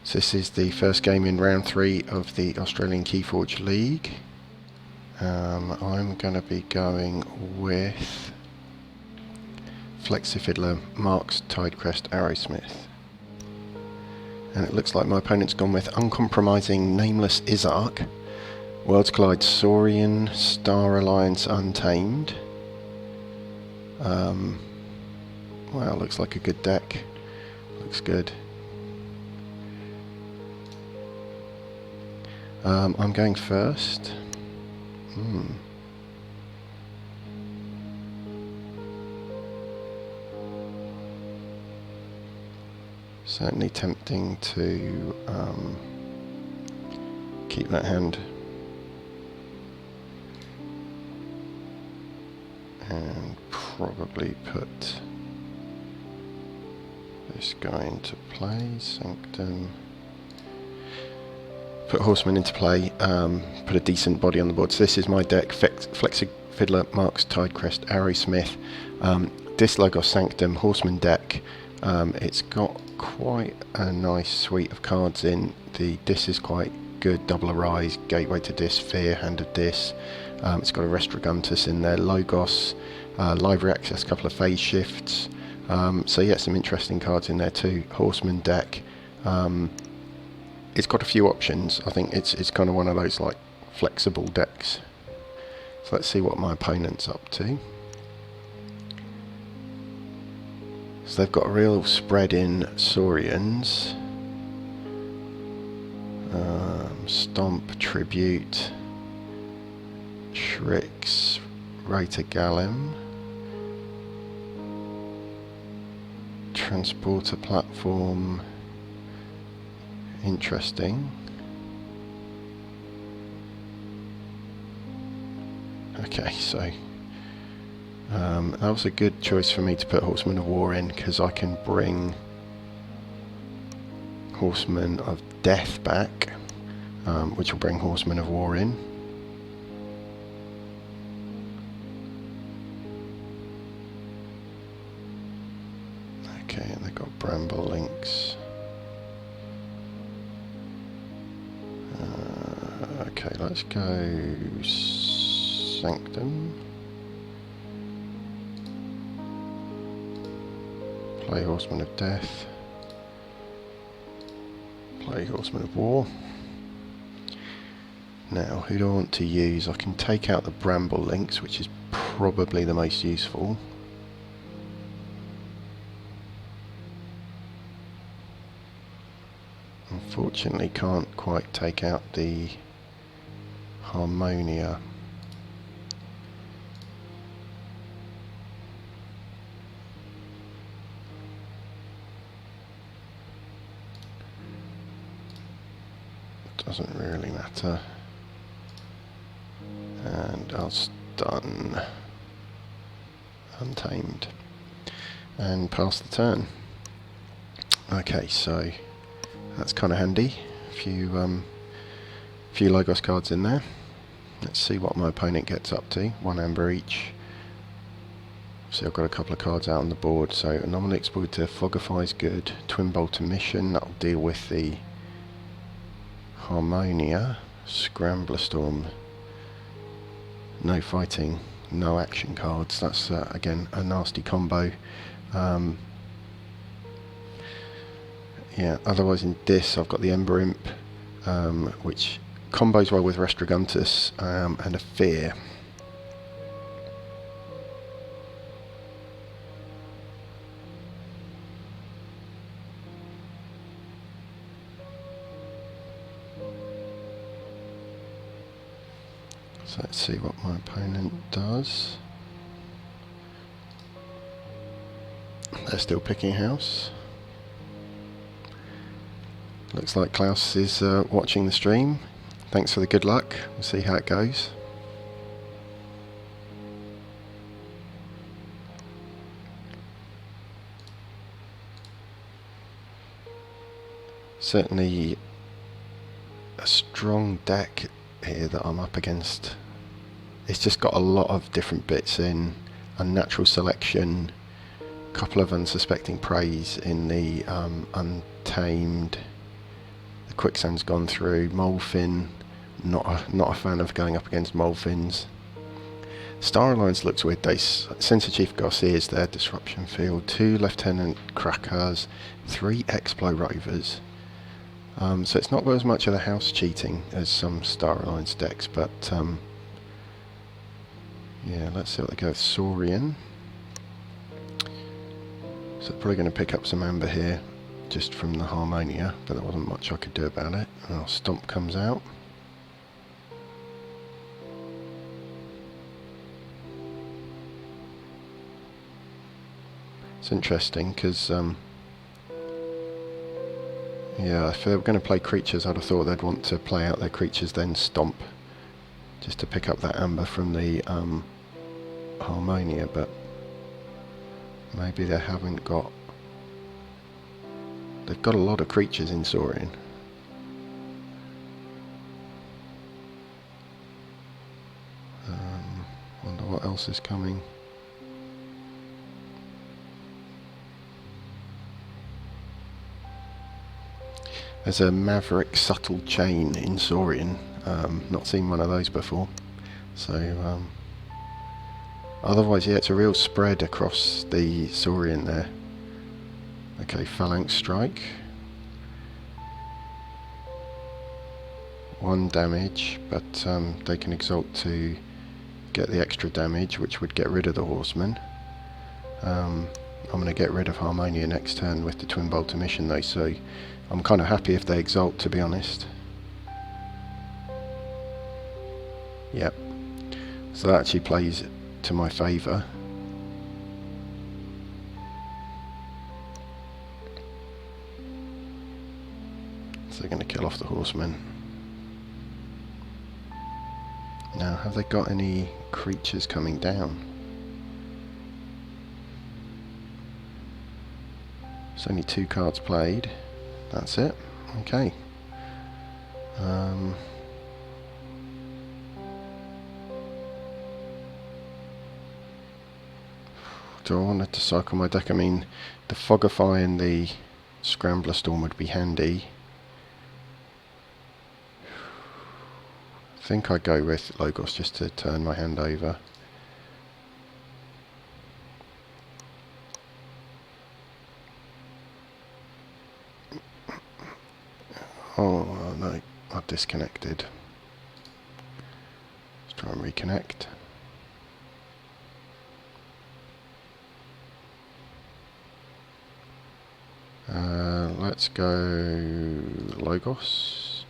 So this is the first game in round 3 of the Australian Keyforge League. I'm going to be going with Flexifiddler, Marks-Tidecrest, Arrowsmith. And it looks like my opponent's gone with Uncompromising Nameless Isark, Worlds Collide Saurian, Star Alliance Untamed. Wow, looks like a good deck. Looks good. I'm going first. Certainly tempting to keep that hand and probably put this guy into play, Sanctum. Put Horseman into play, put a decent body on the board. So this is my deck: Flexifiddler, Marks-Tidecrest, Arrowsmith, Dislogos Sanctum, Horseman deck. It's got quite a nice suite of cards in. The Dis is quite good: Double Arise, Gateway to Dis, Fear, Hand of Dis. It's got a Restraguntus in there, Logos, Library Access, a couple of phase shifts. So yeah, some interesting cards in there too. Horseman deck. It's got a few options. I think it's kind of one of those like flexible decks. So let's see what my opponent's up to. So they've got a real spread in Saurians. Stomp, Tribute, Shrix, Rata Galem, Transporter Platform. Interesting. Okay, so that was a good choice for me to put Horseman of War in, because I can bring Horseman of Death back, which will bring Horseman of War in. Okay, and they've got Bramble Links. Okay, let's go Sanctum. Play Horseman of Death. Play Horseman of War. Now, who do I want to use? I can take out the Bramble Links, which is probably the most useful. Unfortunately, can't quite take out the Harmonia. Doesn't really matter. And I'll stun Untamed and pass the turn. Okay, so that's kind of handy. A few Logos cards in there. Let's see what my opponent gets up to. 1 amber each. So I've got a couple of cards out on the board. So Anomaly Exploiter, Fogify is good. Twin Bolt Emission, that'll deal with the Harmonia. Scrambler Storm. No fighting, no action cards. That's again a nasty combo. Yeah, otherwise in this I've got the Ember Imp, which combos well with Restraguntus, and a Fear. So let's see what my opponent does. They're still picking house. Looks like Claes is watching the stream. Thanks for the good luck. We'll see how it goes. Certainly a strong deck here that I'm up against. It's just got a lot of different bits in. Unnatural Selection, a couple of Unsuspecting Praise in the Untamed, The quicksand's gone through. Molefin, not a fan of going up against Molefins. Star Alliance looks weird. Sensor Chief Garcia's there, Disruption Field, 2 Lieutenant Krakars, 3 Explo Rovers. So it's not got as much of the house cheating as some Star Alliance decks, but yeah, let's see what they go with. Saurian. So they're probably going to pick up some amber here, just from the Harmonia, but there wasn't much I could do about it. And our Stomp comes out. It's interesting because, yeah, if they were going to play creatures, I'd have thought they'd want to play out their creatures, then Stomp, just to pick up that amber from the Harmonia, but maybe they haven't got... They've got a lot of creatures in Saurian. Wonder what else is coming. There's a Maverick Subtle Chain in Saurian. Not seen one of those before. So, otherwise, yeah, it's a real spread across the Saurian there. Okay, Phalanx Strike. 1 damage, but they can exalt to get the extra damage, which would get rid of the Horseman. I'm going to get rid of Harmonia next turn with the Twin Bolt Emission though, so I'm kind of happy if they exalt, to be honest. Yep. So that actually plays to my favour. So they're going to kill off the Horseman. Now, have they got any creatures coming down? It's only 2 cards played. That's it. Okay. Do I want to cycle my deck? I mean, the Fogify and the Scrambler Storm would be handy. I think I'd go with Logos just to turn my hand over. Oh no, I've disconnected. Let's try and reconnect. Let's go Logos.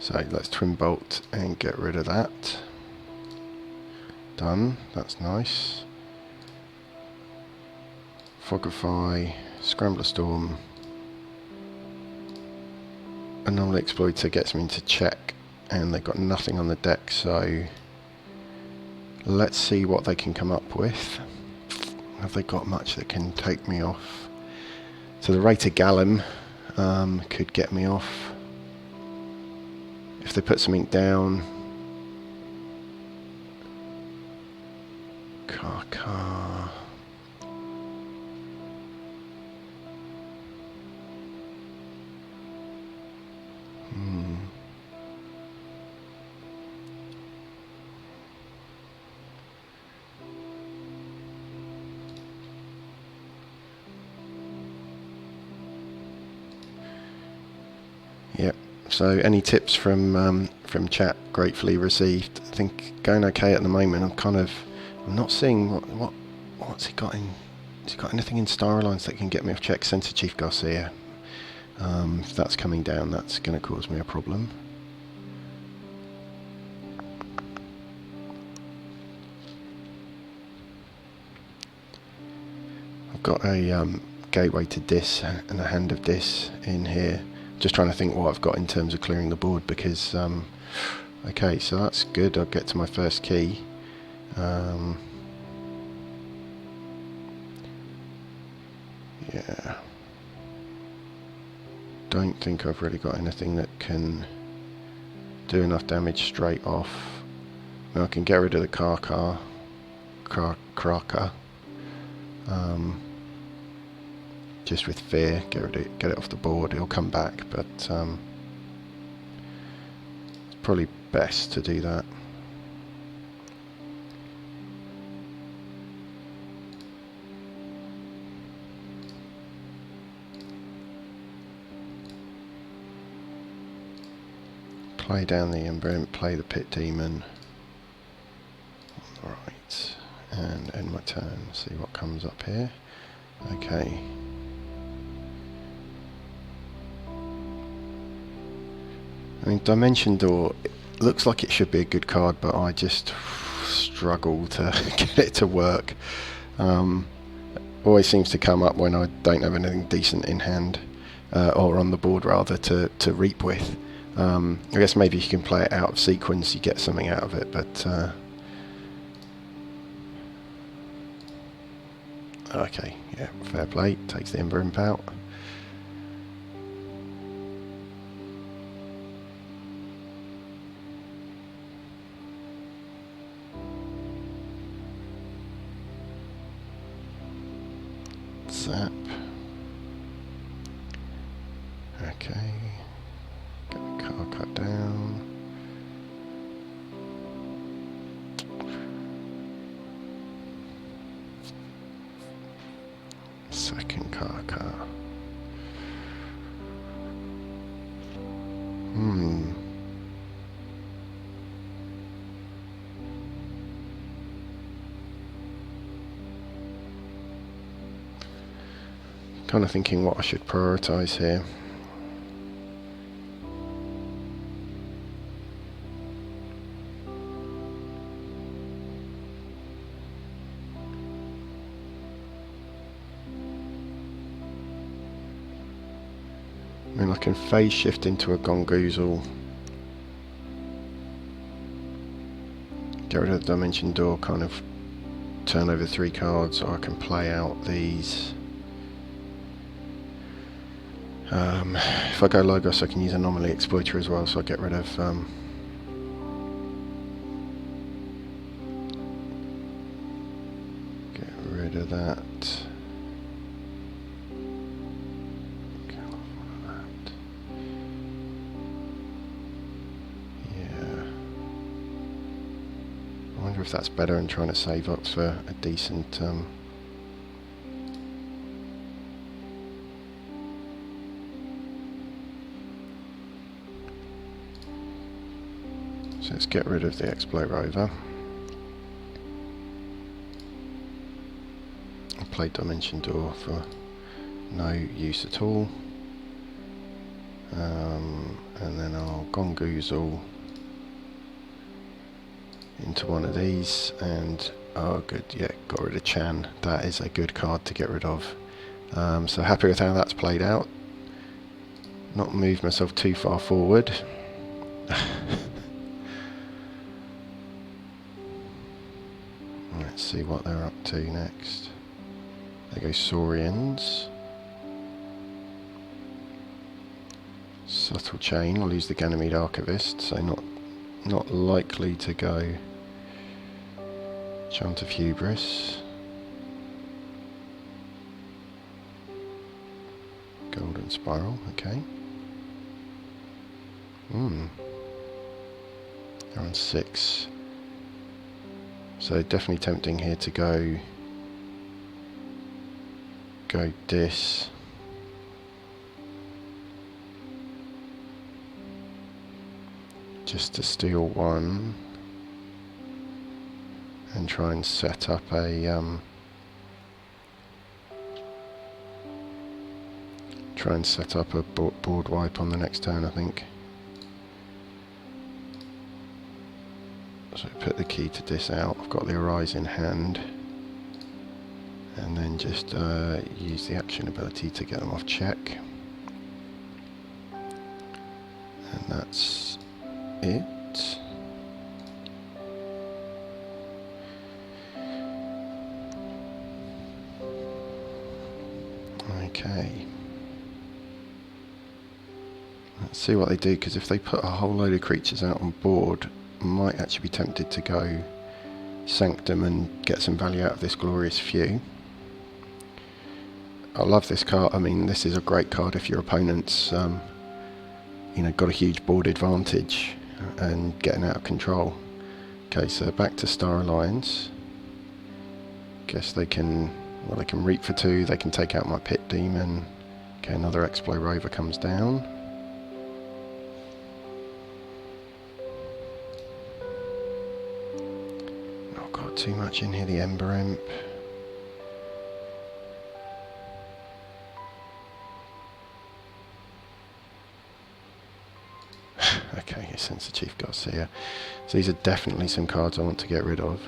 So let's Twin Bolt and get rid of that. Done, that's nice. Fogify, Scrambler Storm. Anomaly Exploiter gets me into check, and they've got nothing on the deck, so let's see what they can come up with. Have they got much that can take me off? So the Raider Gallum could get me off. If they put something down. Car. Yep. So any tips from chat? Gratefully received. I think going okay at the moment. I'm not seeing what's he got in. Has he got anything in Star Alliance that can get me off check? Sensor Chief Garcia. If that's coming down, that's going to cause me a problem. I've got a Gateway to Dis and a Hand of Dis in here. Just trying to think what I've got in terms of clearing the board, because okay, so that's good. I'll get to my first key. Yeah. Don't think I've really got anything that can do enough damage straight off. Now I can get rid of the Kraka. Just with fear, get it off the board. It'll come back, but it's probably best to do that. Play down the imprint, play the pit demon. Right, and end my turn. See what comes up here. Okay. I mean, Dimension Door, it looks like it should be a good card, but I just struggle to get it to work. Always seems to come up when I don't have anything decent in hand, or on the board rather, to reap with. I guess maybe if you can play it out of sequence, you get something out of it, but okay, yeah, fair play. Takes the Ember Imp out. Zap. Okay. Get the card cut down. Second card cut. Kind of thinking what I should prioritise here. I mean, I can phase shift into a Gongoozle, get rid of the Dimension Door, kind of turn over 3 cards, or I can play out these. If I go Logos, I can use Anomaly Exploiter as well, so I get rid of that. Yeah. I wonder if that's better than trying to save up for a decent so let's get rid of the Exploit Rover. I'll play Dimension Door for no use at all. And then I'll Gongoozle into one of these, and oh good, yeah, got rid of Chan. That is a good card to get rid of. So happy with how that's played out. Not moved myself too far forward. Let's see what they're up to next. There go Saurians. Subtle Chain, I'll use the Ganymede Archivist, so not likely to go Chant of Hubris. Golden Spiral, okay. They're on 6. So definitely tempting here to go Dis. Just to steal 1 and try and set up a board wipe on the next turn, I think. So put the key to Dis out. I've got the Arise in hand, and then just use the action ability to get them off check, and that's it. Okay. Let's see what they do, because if they put a whole load of creatures out on board, I might actually be tempted to go Sanctum and get some value out of this Glorious Few. I love this card. I mean, this is a great card if your opponent's got a huge board advantage and getting out of control. Okay, so back to Star Alliance. Guess they can reap for 2, they can take out my Pit Demon. Okay, another Explo Rover comes down. Not got too much in here, the Ember Imp. Okay, he sends the Chief Garcia. So these are definitely some cards I want to get rid of.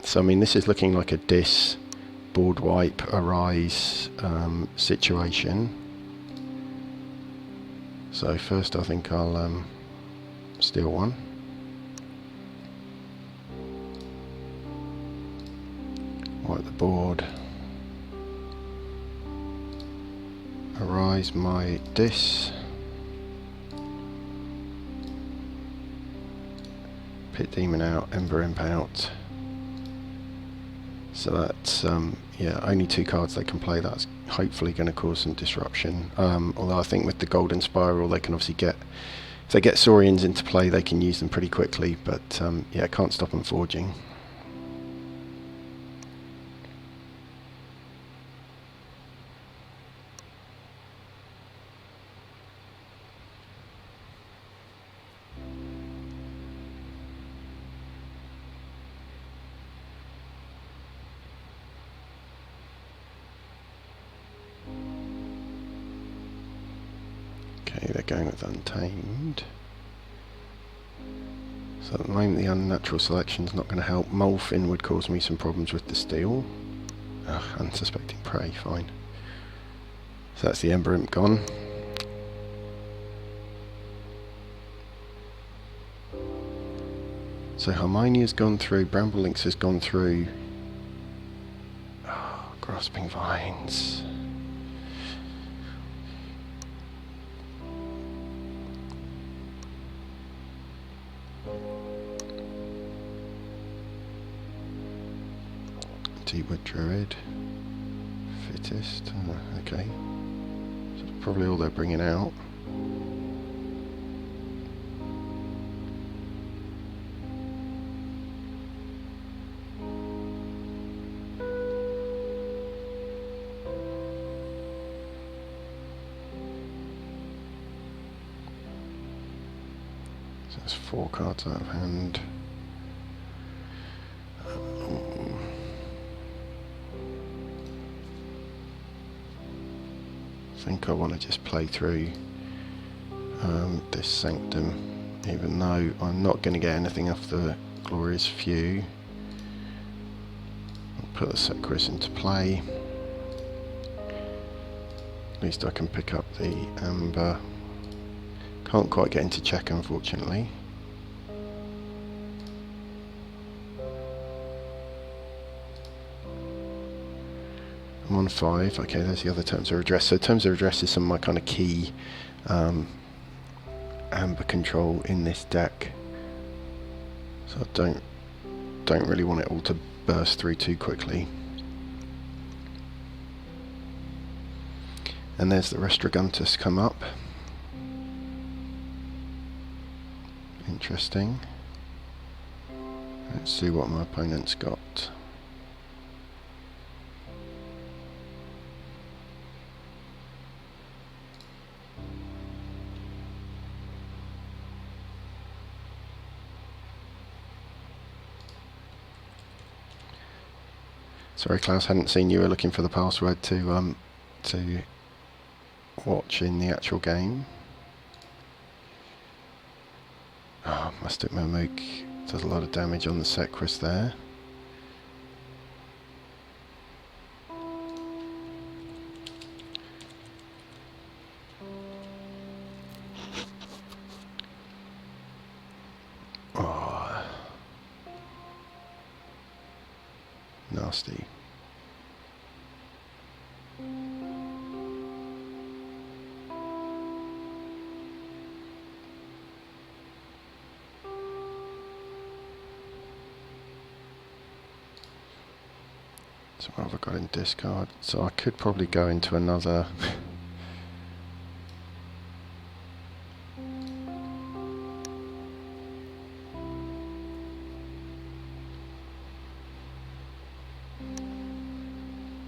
So I mean, this is looking like a Dis, board wipe, arise situation. So first I think I'll steal one. Wipe the board. Arise my Dis. Pit Demon out, Ember Imp out. So that's yeah, only 2 cards they can play. That's hopefully going to cause some disruption. Although I think with the Golden Spiral they can obviously get, if they get Saurians into play, they can use them pretty quickly. But yeah, can't stop them forging. Okay, they're going with Untamed. So at the moment the unnatural selection's not going to help. Molefin would cause me some problems with the steel. Ugh, unsuspecting prey, fine. So that's the Ember Imp gone. So Harmonia's gone through, Bramble Lynx has gone through. Oh, Grasping Vines. Deepwood Druid. Fittest. Okay. So that's probably all they're bringing out. So that's 4 cards out of hand. I think I want to just play through this Sanctum, even though I'm not going to get anything off the Glorious Few. I'll put the Secris into play. At least I can pick up the Amber. Can't quite get into check, unfortunately. I'm on 5. Okay, there's the other Terms of Redress. So Terms of Redress is some of my kind of key amber control in this deck. So I don't really want it all to burst through too quickly. And there's the Restraguntus come up. Interesting. Let's see what my opponent's got. Sorry, Claes, hadn't seen you were looking for the password to watch in the actual game. Oh, Mystic Mermook does a lot of damage on the Secris there. Oh, nasty. So what have I got in discard? So I could probably go into another.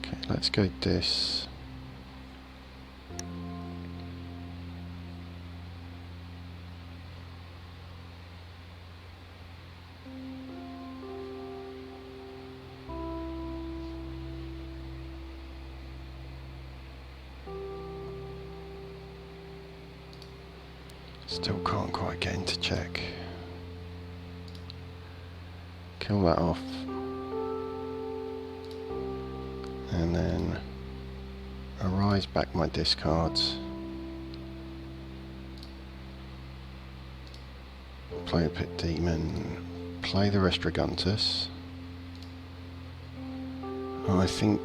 Okay, let's go this. Still can't quite get into check. Kill that off. And then arise back my discards. Play a Pit Demon. Play the Restrigantus. I think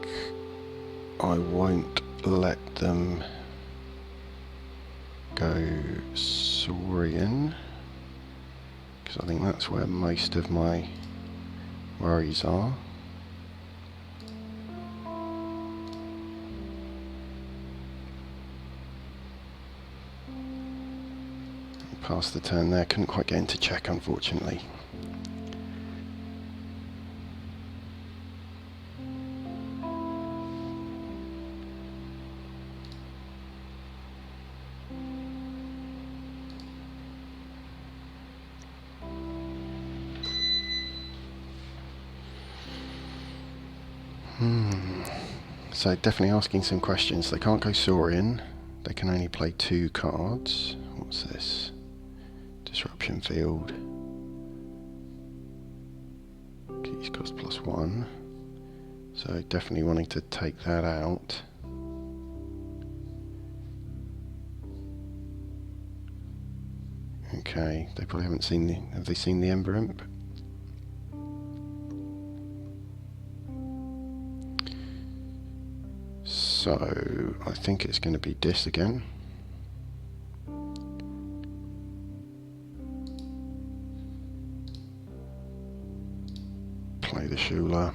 I won't let them go Saurian, because I think that's where most of my worries are. Past the turn there, couldn't quite get into check unfortunately. So definitely asking some questions. They can't go Saurian. They can only play 2 cards. What's this? Disruption Field. Keys cost +1. So definitely wanting to take that out. Okay, they probably haven't seen the... Have they seen the Ember Imp? So, I think it's going to be this again. Play the Shula.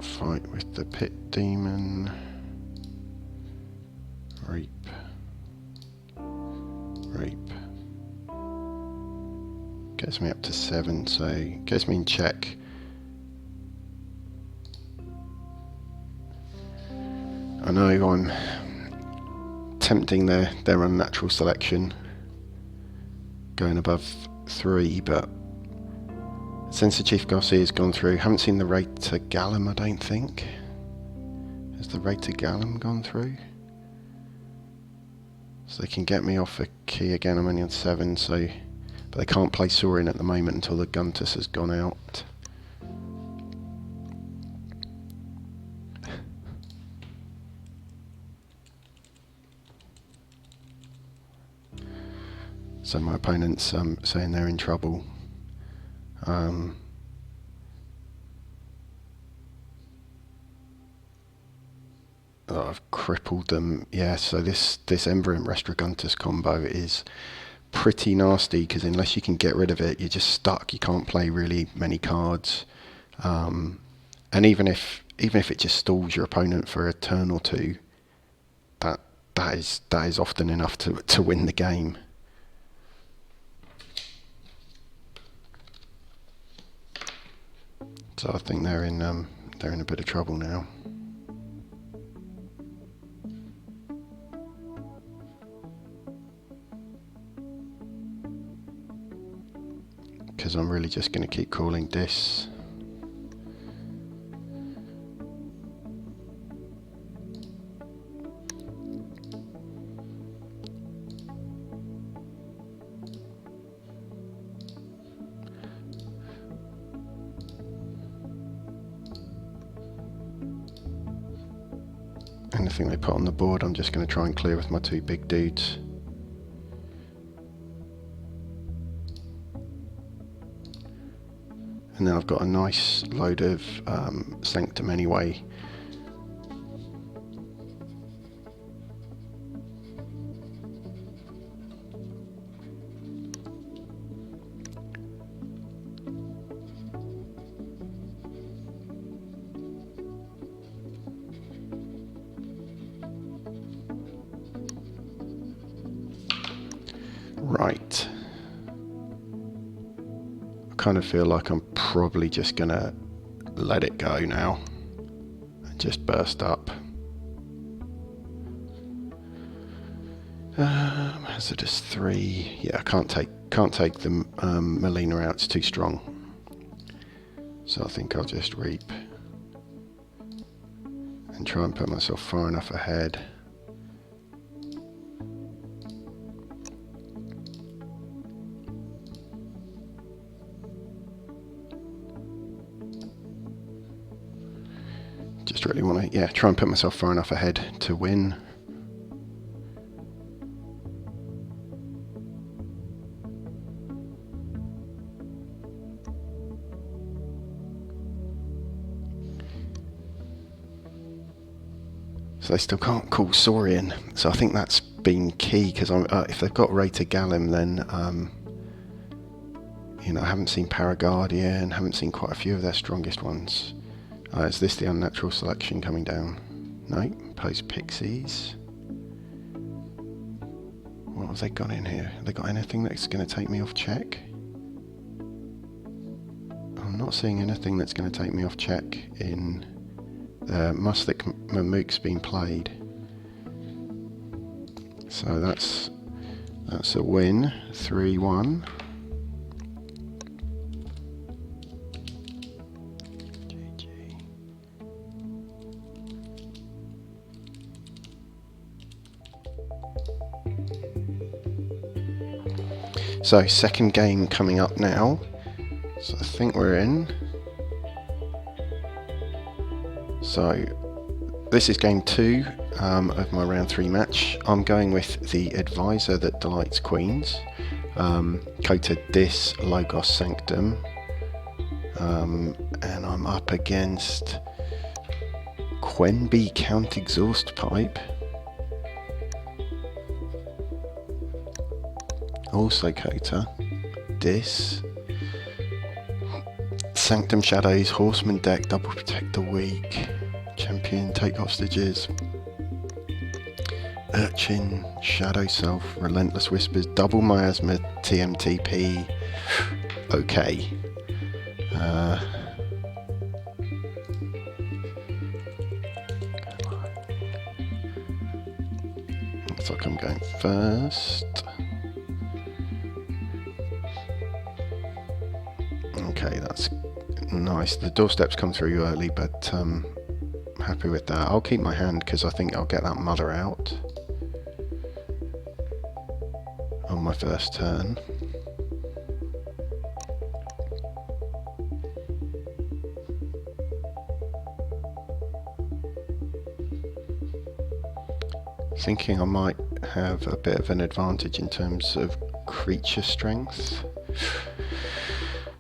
Fight with the Pit Demon. Reap. Reap. Gets me up to 7, so gets me in check. I know I'm tempting their unnatural selection, going above 3, but since the Chief Garcia has gone through, haven't seen the Raid to Gallum, I don't think. Has the Raid to Gallum gone through? So they can get me off a key again. I'm only on 7, so but they can't play Saurian at the moment until the Guntus has gone out. So my opponent's saying they're in trouble. I've crippled them. Yeah, so this Ember Imp Restrigantus combo is pretty nasty, because unless you can get rid of it, you're just stuck. You can't play really many cards. And even if it just stalls your opponent for a turn or 2, that is often enough to win the game. So I think they're in a bit of trouble now. Because I'm really just going to keep calling this. Anything they put on the board, I'm just going to try and clear with my 2 big dudes. And then I've got a nice load of Sanctum anyway. kind of feel like I'm probably just gonna let it go now and just burst up. Hazardous 3. Yeah, I can't take the Melina out. It's too strong. So I think I'll just reap and try and put myself far enough ahead. Just really want to, try and put myself far enough ahead to win. So they still can't call Saurian, so I think that's been key, because if they've got Rated Gallim, then I haven't seen Paraguardia and haven't seen quite a few of their strongest ones. Is this the unnatural selection coming down? No, post Pixies. What have they got in here? Have they got anything that's going to take me off check? I'm not seeing anything that's going to take me off check in Mustic Mamook's been played. So that's a win, 3-1. So second game coming up now. So I think we're in. So this is game 2 of my round 3 match. I'm going with the advisor that delights queens, Coated Dis Logos Sanctum, and I'm up against Quenby Count Exhaust Pipe, also Coater Dis, Sanctum Shadows, Horseman Deck, Double Protector Weak, Champion Take Hostages, Urchin, Shadow Self, Relentless Whispers, Double Miasma, TMTP. Okay. Looks like I'm going first. Okay, that's nice. The doorsteps come through early, but happy with that. I'll keep my hand because I think I'll get that mother out on my first turn. Thinking I might have a bit of an advantage in terms of creature strength.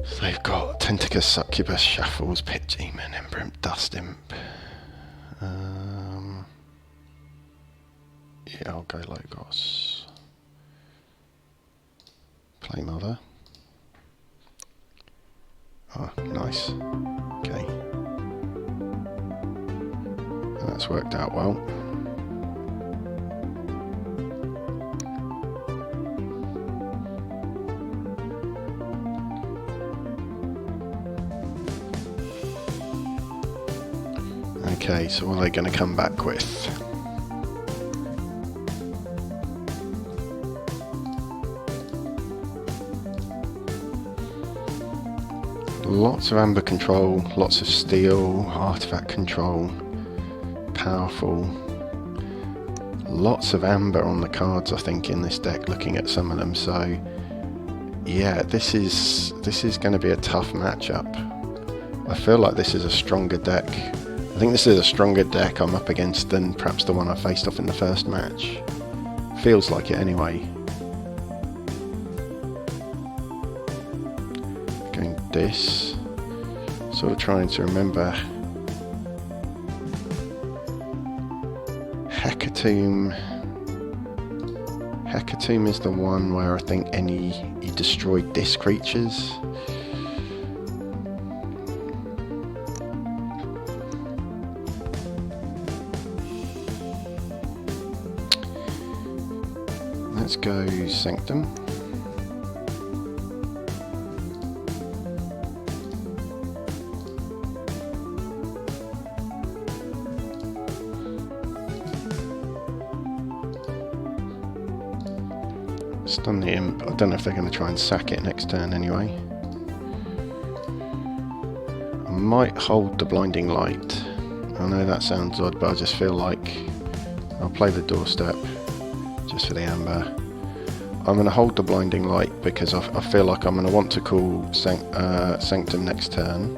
So they've got Tentacus, Succubus, Shuffles, Pit Demon, Imprint, Dust Imp. Yeah, I'll go Logos. Play Mother. Oh, nice. Okay. That's worked out well. Okay, so what are they going to come back with? Lots of amber control, lots of steel, artifact control, powerful. Lots of amber on the cards, I think, in this deck, looking at some of them. So yeah, this is going to be a tough matchup. I feel like this is a stronger deck. I think this is a stronger deck I'm up against than perhaps the one I faced off in the first match. Feels like it anyway. Going this. Sort of trying to remember. Hecatomb. Hecatomb is the one where I think you destroy disc creatures. Let's go Sanctum. Stun the imp. I don't know if they're going to try and sack it next turn anyway. I might hold the blinding light. I know that sounds odd, but I just feel like I'll play the doorstep just for the amber. I'm going to hold the blinding light because I feel like I'm going to want to call Sanctum next turn.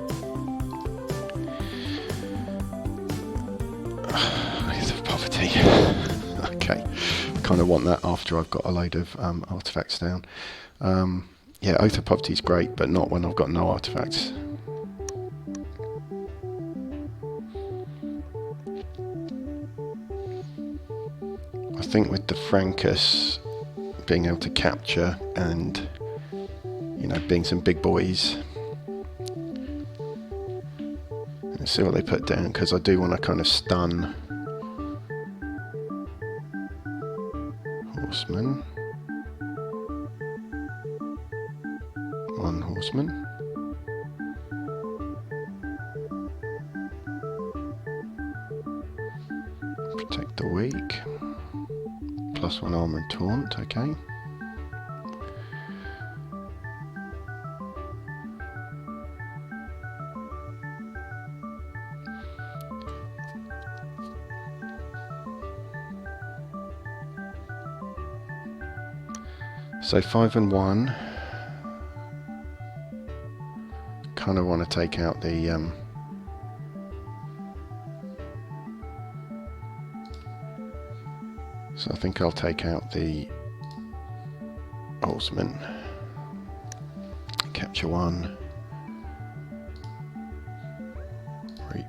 Oath of Poverty. Okay, kind of want that after I've got a load of artifacts down. Yeah, Oath of Poverty is great, but not when I've got no artifacts. I think with the Francus being able to capture and, you know, being some big boys. Let's see what they put down, because I do want to kind of stun horseman. One horseman. Protect the weak. +1 armor and taunt, okay. So 5 and 1. Kind of want to take out the so I think I'll take out the horseman. Capture 1. Reap.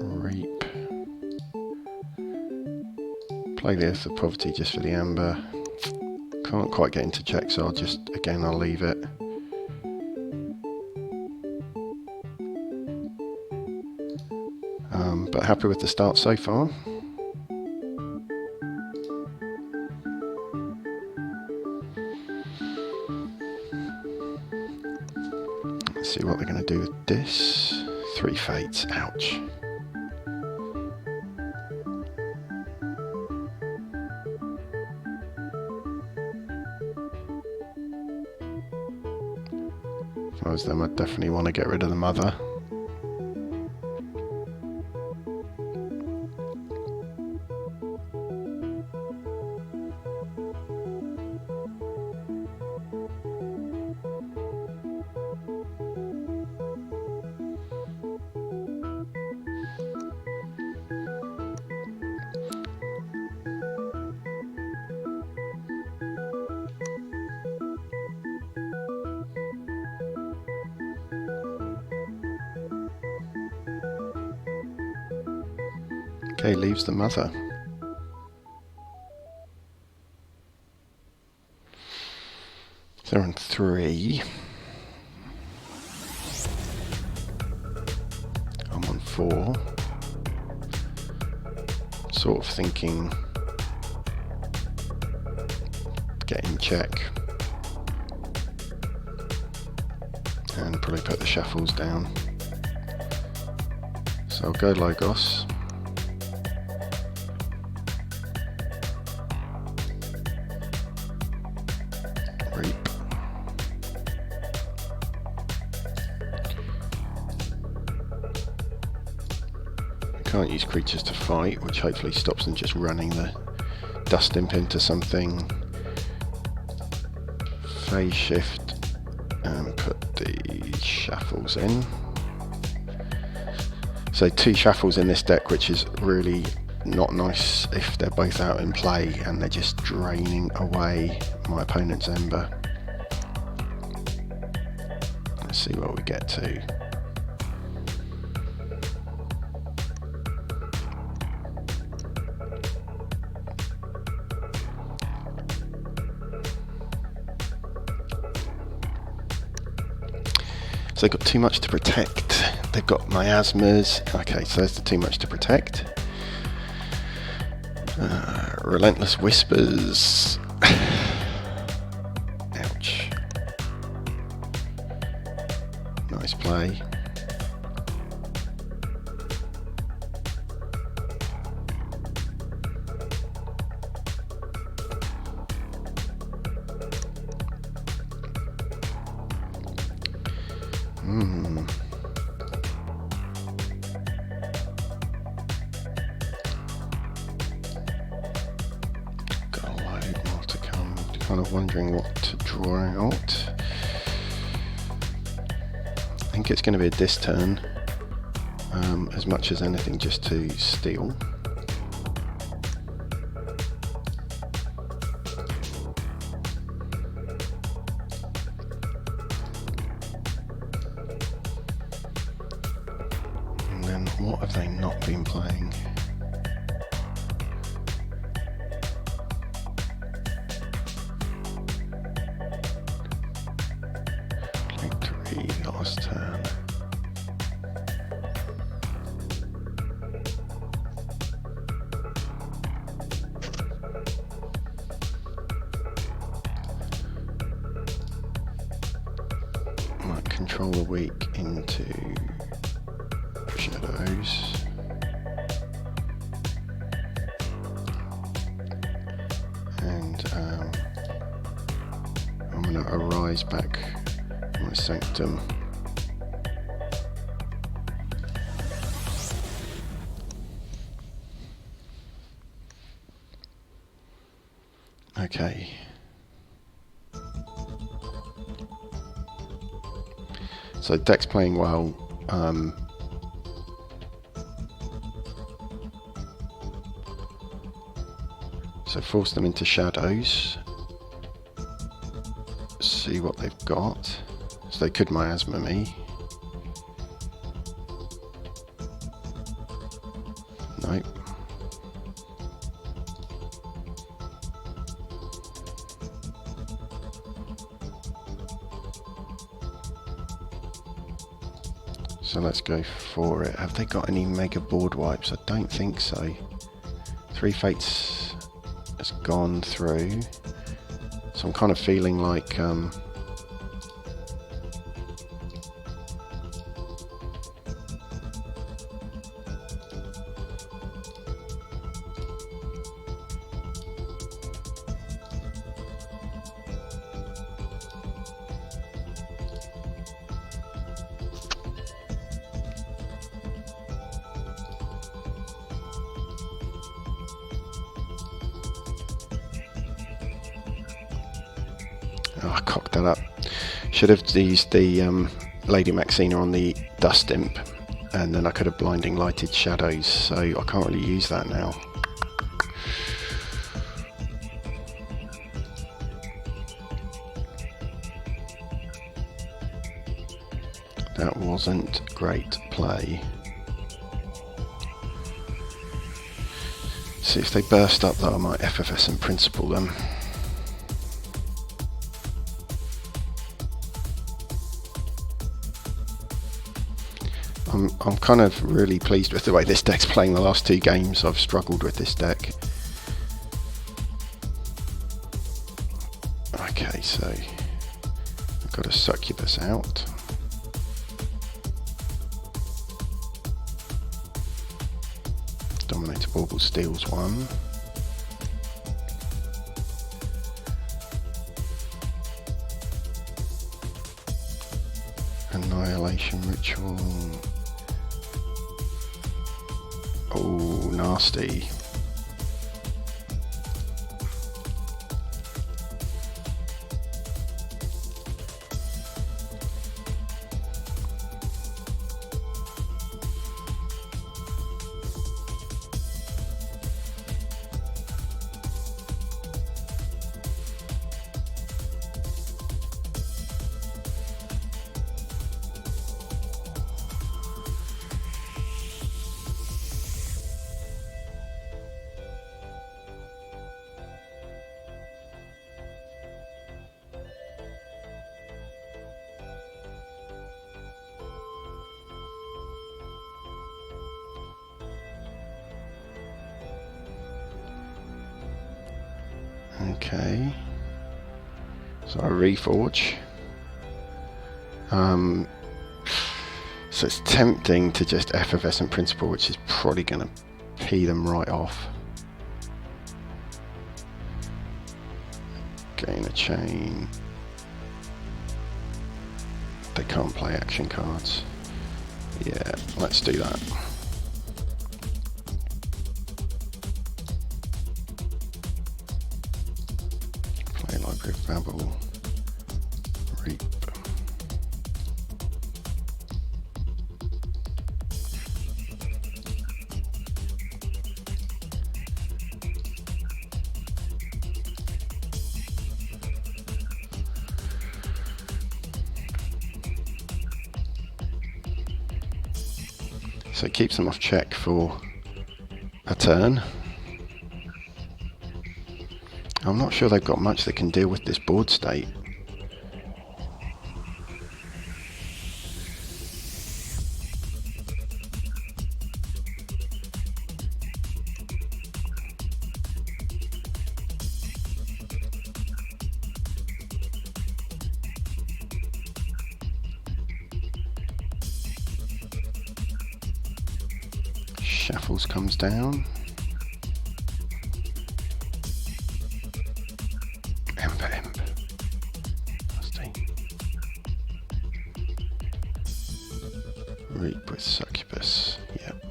Reap. Play the Oath of Poverty just for the amber. Can't quite get into check, so I'll leave it. But happy with the start so far. Let's see what they're going to do with this. 3 fates, ouch. If I was them, I'd definitely want to get rid of the mother. Okay, leaves the mother. They're on 3. I'm on 4. Sort of thinking get in check and probably put the shuffles down. So I'll go Logos. Can't use creatures to fight, which hopefully stops them just running the dust imp into something. Phase shift and put the shuffles in. So 2 shuffles in this deck, which is really not nice if they're both out in play and they're just draining away my opponent's ember. Let's see what we get to. So they've got too much to protect. They've got miasmas. Okay, so there's the too much to protect. Relentless Whispers. Ouch. Nice play. Got a load more to come. Kind of wondering what to draw out. I think it's going to be a this turn, as much as anything, just to steal. And then what have they not been playing? Last turn. Might control the weak into shadows. And I'm going to arise back my sanctum. Okay. So deck's playing well. So force them into shadows. See what they've got. So they could miasma me. Nope. So let's go for it. Have they got any mega board wipes? I don't think so. 3 Fates has gone through. So I'm kind of feeling like oh, I cocked that up. Should have used the Lady Maxina on the Dust Imp, and then I could have blinding lighted shadows, so I can't really use that now. That wasn't great play. See if they burst up, though I might FFS and principle them. I'm kind of really pleased with the way this deck's playing. The last 2 games I've struggled with this deck. Okay, so I've got a Succubus out. Dominator Bauble steals 1. Annihilation Ritual. Oh, nasty. Okay, so I reforge. So it's tempting to just effervescent principle, which is probably going to pee them right off. Gain a chain. They can't play action cards. Yeah, let's do that. Play Library of Babel. Reap. So it keeps them off check for a turn. I'm not sure they've got much that can deal with this board state. Shuffles comes down. Ember. Reap with Succubus. Yep.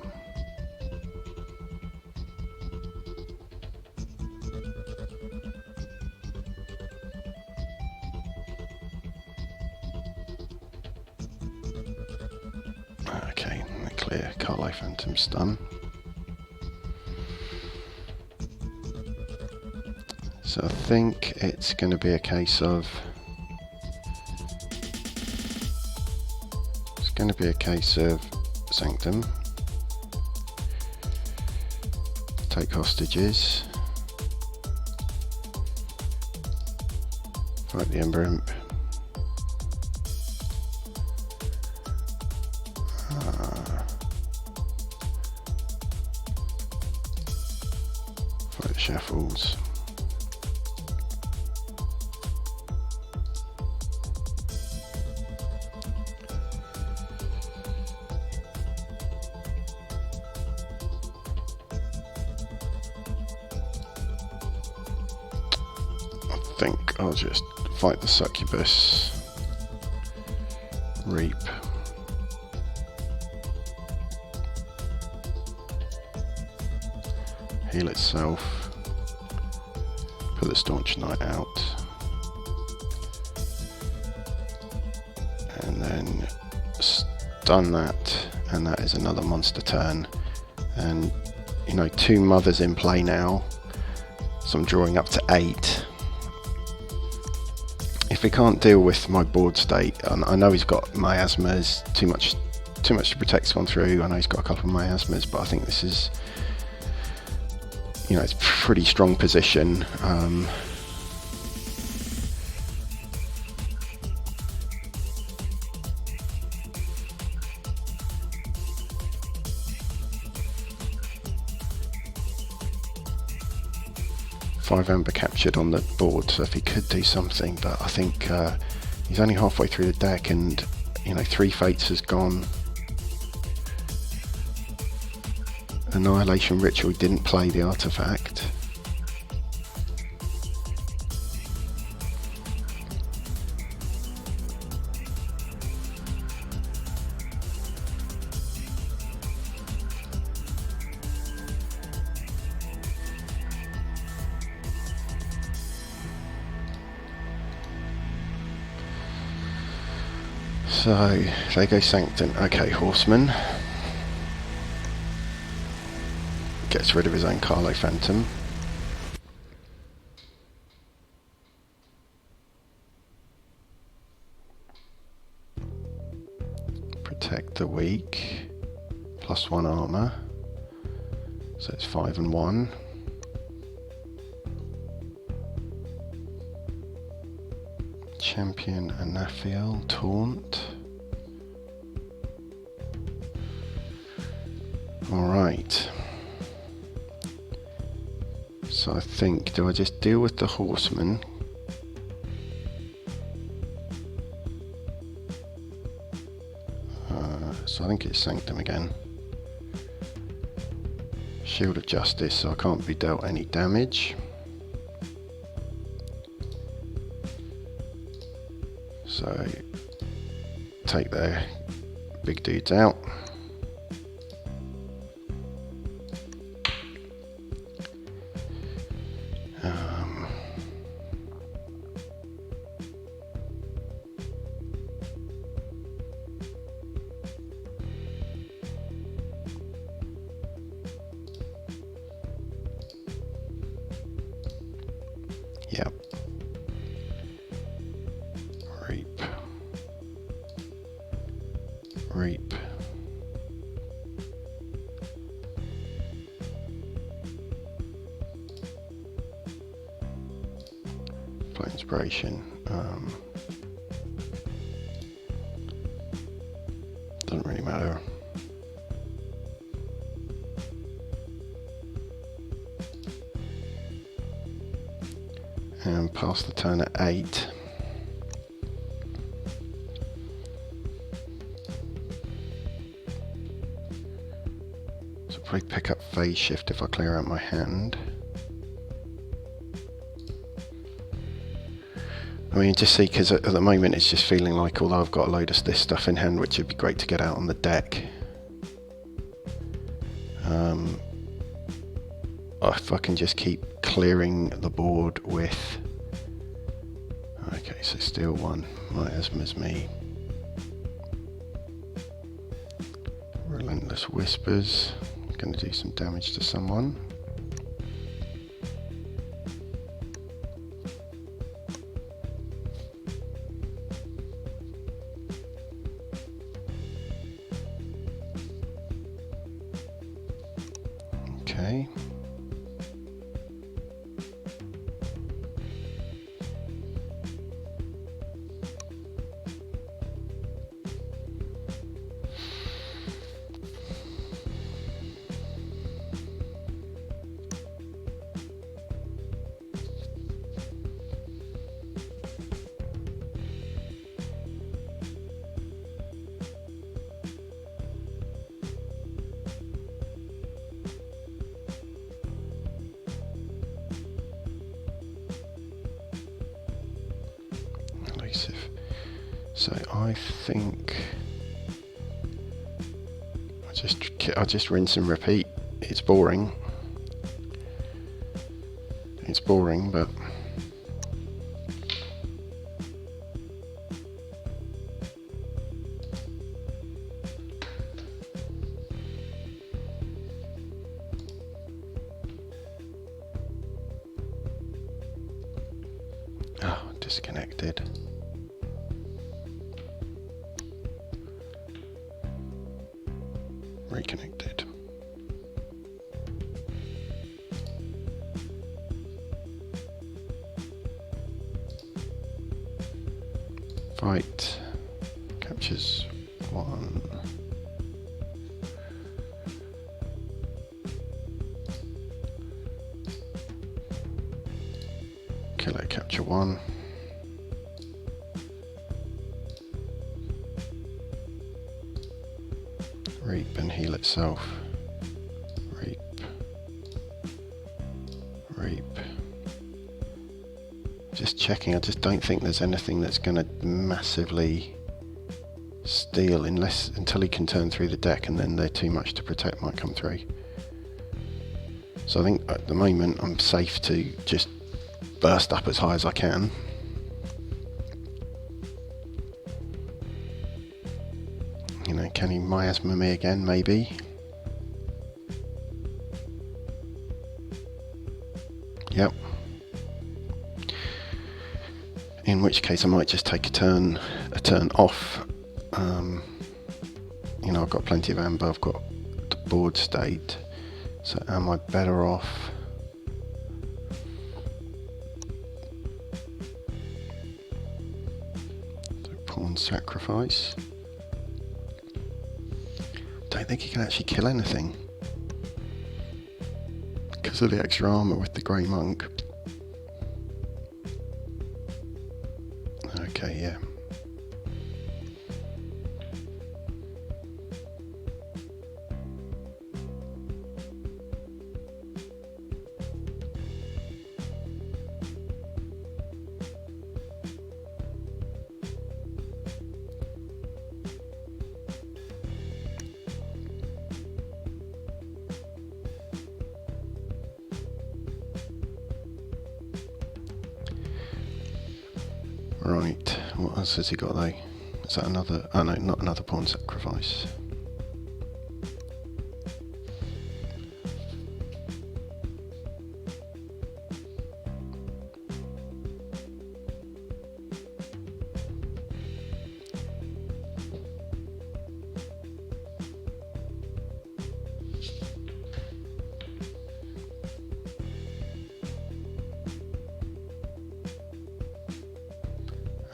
Okay, clear. Carlo Phantom's done. So I think it's going to be a case of Sanctum, take hostages, fight the Ember Imp, fight the Shuffles. I think I'll just fight the Succubus, Reap, heal itself, put the Staunch Knight out, and then stun that, and that is another monster turn. And you know, 2 mothers in play now, so I'm drawing up to 8. If he can't deal with my board state, and I know he's got miasmas, too much to protect's gone through. I know he's got a couple of miasmas, but I think this is, you know, it's a pretty strong position. Five Amber captured on the board, so if he could do something, but I think he's only halfway through the deck, and you know, 3 Fates has gone. Annihilation Ritual didn't play the artifact. So, there goes Sanctum. Okay, Horseman. Gets rid of his own Carlo Phantom. Protect the weak. +1 armor. So it's 5 and 1. Champion Anaphiel, Taunt. Alright. So I think, do I just deal with the Horseman? So I think it's Sanctum again. Shield of Justice, so I can't be dealt any damage. So take their big dudes out. Yep. Reap. Reap. Play inspiration. Doesn't really matter. And pass the turn at 8. So probably pick up phase shift if I clear out my hand. I mean, just see, because at the moment it's just feeling like, although I've got a load of this stuff in hand, which would be great to get out on the deck, if I can just keep clearing the board with... Okay, so still one. Miasma's me. Relentless Whispers. Going to do some damage to someone. Okay. So I think I'll just rinse and repeat. It's boring. It's boring, but disconnected. Reconnected. Fight. Captures 1. Killer capture 1. Reap and heal itself. Reap. Reap. Just checking, I just don't think there's anything that's going to massively steal until he can turn through the deck, and then they're too much to protect might come through. So I think at the moment I'm safe to just burst up as high as I can. You know, can he miasma me again, maybe? Yep. In which case I might just take a turn off. You know, I've got plenty of amber, I've got the board state. So am I better off? So pawn sacrifice. Don't think he can actually kill anything because of the extra armor with the grey monk. Okay, yeah. Right, what else has he got though? Is that another... oh no, not another pawn sacrifice.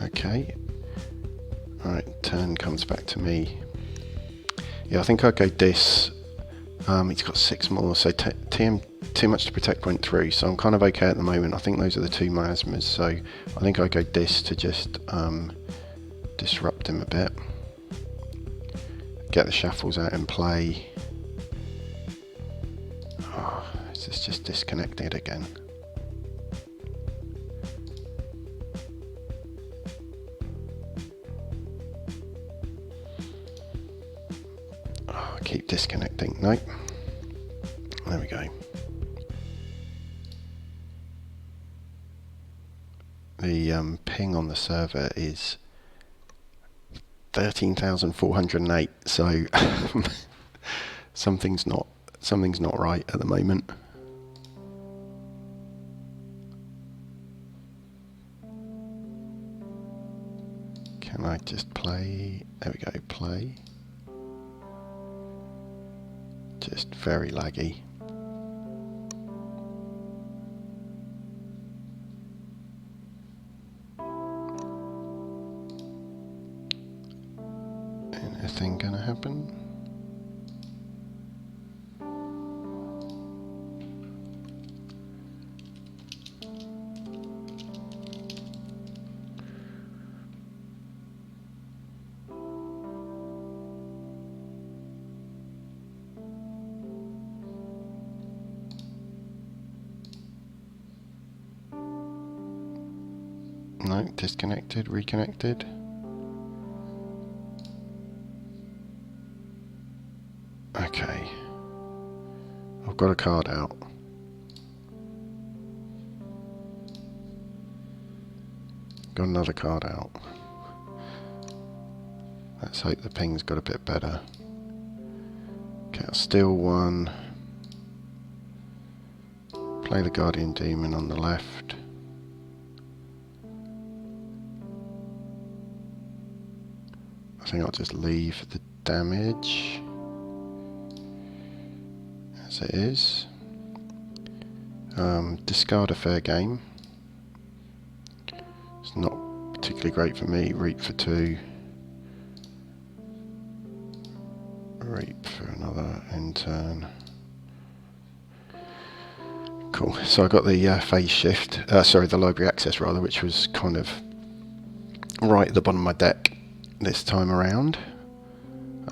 Okay. Alright, turn comes back to me. Yeah, I think I'll go this. He's got 6 more, so TM too much to protect went through, so I'm kind of okay at the moment. I think those are the 2 miasmas, so I think I'll go this to just disrupt him a bit. Get the shuffles out and play. Oh, is this just disconnected again? Keep disconnecting. Nope. There we go. The ping on the server is 13,408. So something's not right at the moment. Can I just play? There we go. Play. Just very laggy. Anything gonna happen? No, disconnected, reconnected. Okay. I've got a card out. Got another card out. Let's hope the ping's got a bit better. Okay, I'll steal one. Play the Guardian Demon on the left. I think I'll just leave the damage as it is. Discard a fair game. It's not particularly great for me. Reap for 2. Reap for another end turn. Cool. So I got the phase shift. Sorry, the library access rather, which was kind of right at the bottom of my deck this time around.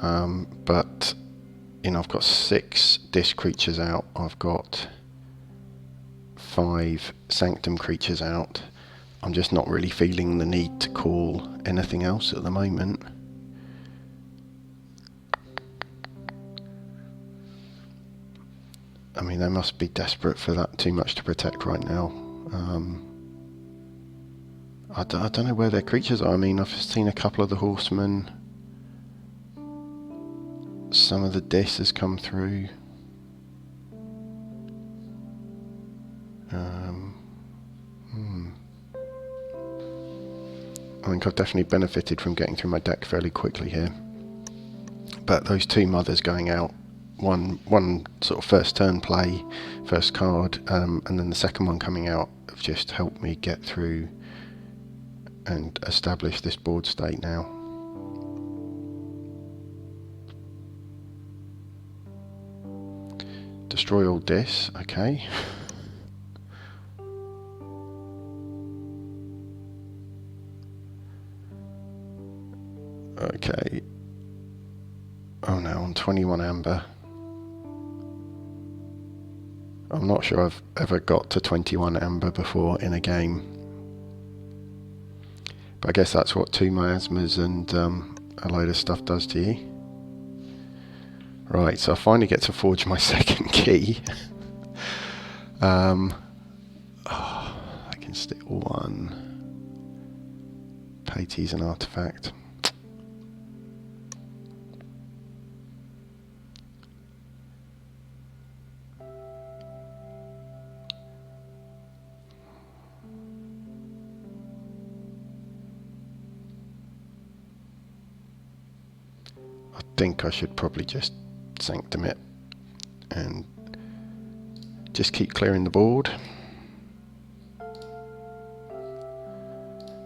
But you know, I've got 6 disc creatures out. I've got 5 sanctum creatures out. I'm just not really feeling the need to call anything else at the moment. I mean, they must be desperate for that too much to protect right now. I don't know where their creatures are. I mean, I've seen a couple of the horsemen. Some of the dis has come through. I think I've definitely benefited from getting through my deck fairly quickly here. But those 2 mothers going out, one sort of first turn play, first card, and then the second one coming out, have just helped me get through and establish this board state now. Destroy all dis, okay. Okay. Oh no, on 21 amber. I'm not sure I've ever got to 21 amber before in a game. But I guess that's what 2 miasmas and a load of stuff does to you. Right, so I finally get to forge my second key. I can steal 1. Hades an artifact. I think I should probably just sanctum it and just keep clearing the board.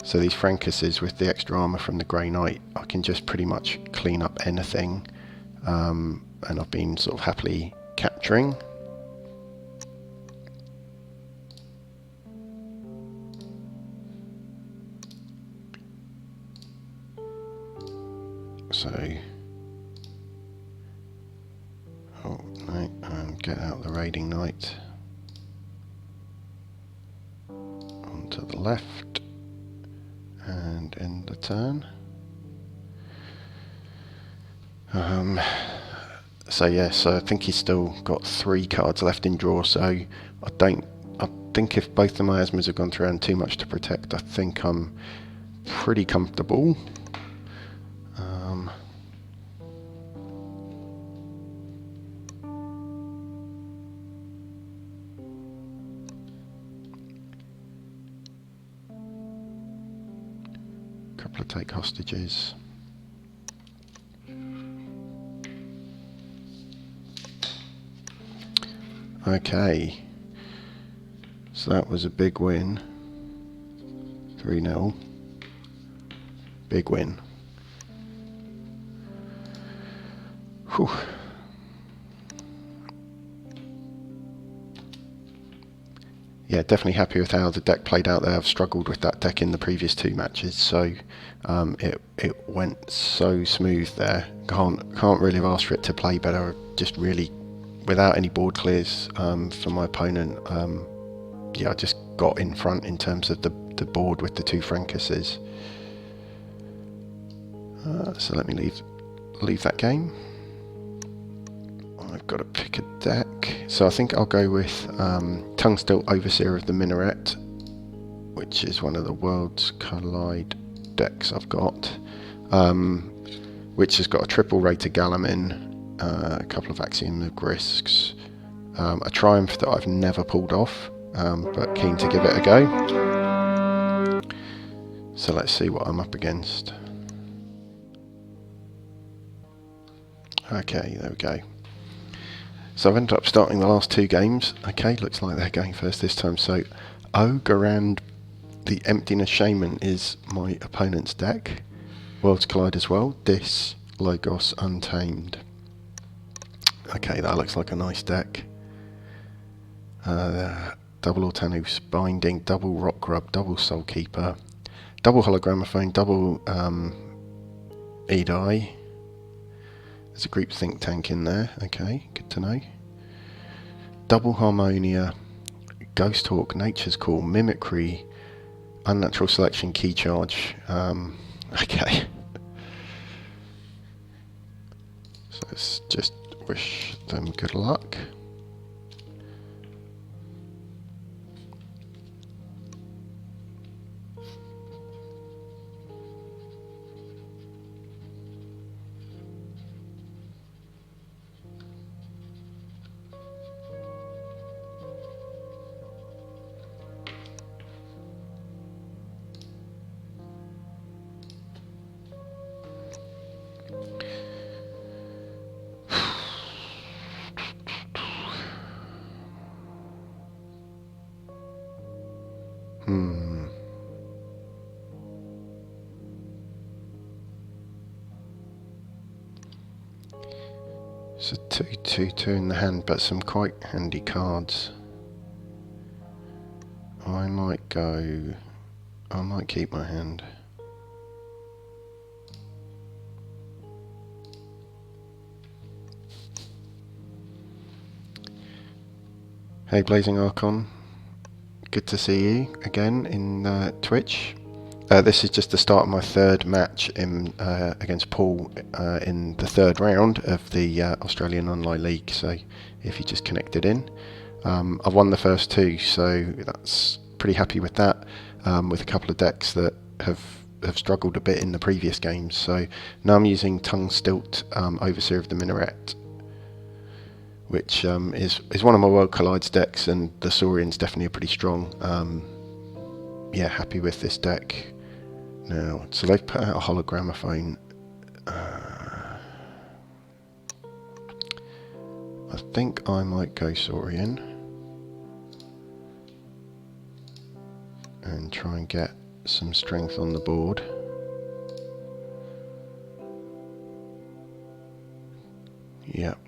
So these Frankuses with the extra armour from the Grey Knight, I can just pretty much clean up anything, and I've been sort of happily capturing. So, oh no, get out the Raiding Knight onto the left. And end the turn. So yeah, so I think he's still got 3 cards left in draw. So I think if both the miasmas have gone through and too much to protect, I think I'm pretty comfortable. Couple of take hostages. Okay, so that was a big win. 3-0. Big win. Whew. Yeah, definitely happy with how the deck played out there. I've struggled with that deck in the previous 2 matches, so it went so smooth there. Can't really have asked for it to play better. Just really, without any board clears for my opponent, yeah, I just got in front in terms of the board with the 2 Frankuses. So let me leave that game. I've got to pick a deck. So I think I'll go with Tungstill Overseer of the Minaret, which is one of the Worlds Collide decks I've got, which has got a triple rated Galamin, a couple of Axiom of Grisks, a Triumph that I've never pulled off, but keen to give it a go. So let's see what I'm up against. Okay, there we go. So I've ended up starting the last 2 games. Okay, looks like they're going first this time. So Ogorand the Emptiness Shaman is my opponent's deck. Worlds Collide as well. Dis Logos Untamed. Okay, that looks like a nice deck. Double Autanus Binding, double Rock Rub, double Soulkeeper, double Hologramophone, double Edai. There's a group think tank in there. Okay, good to know. Double Harmonia, Ghost Hawk, Nature's Call, Mimicry, Unnatural Selection, Key Charge. Okay. So let's just wish them good luck. So 2/2 in the hand, but some quite handy cards. I might keep my hand. Hey Blazing Archon, good to see you again in Twitch. This is just the start of my 3rd match in against Paul in the 3rd round of the Australian Online League, so if you just connected in. I've won the first 2, so that's pretty happy with that, with a couple of decks that have have struggled a bit in the previous games. So now I'm using Tongue Stilt, Overseer of the Minaret, which is one of my World Collides decks, and the Saurian's definitely a pretty strong. Yeah, happy with this deck. Now, so they've put out a hologramophone. I think I might go Saurian and try and get some strength on the board. Yep.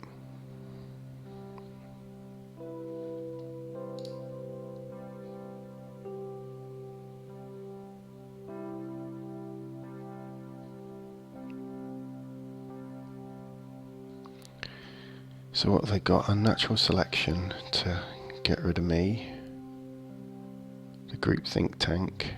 So what have they got? Unnatural selection to get rid of me. The group think tank.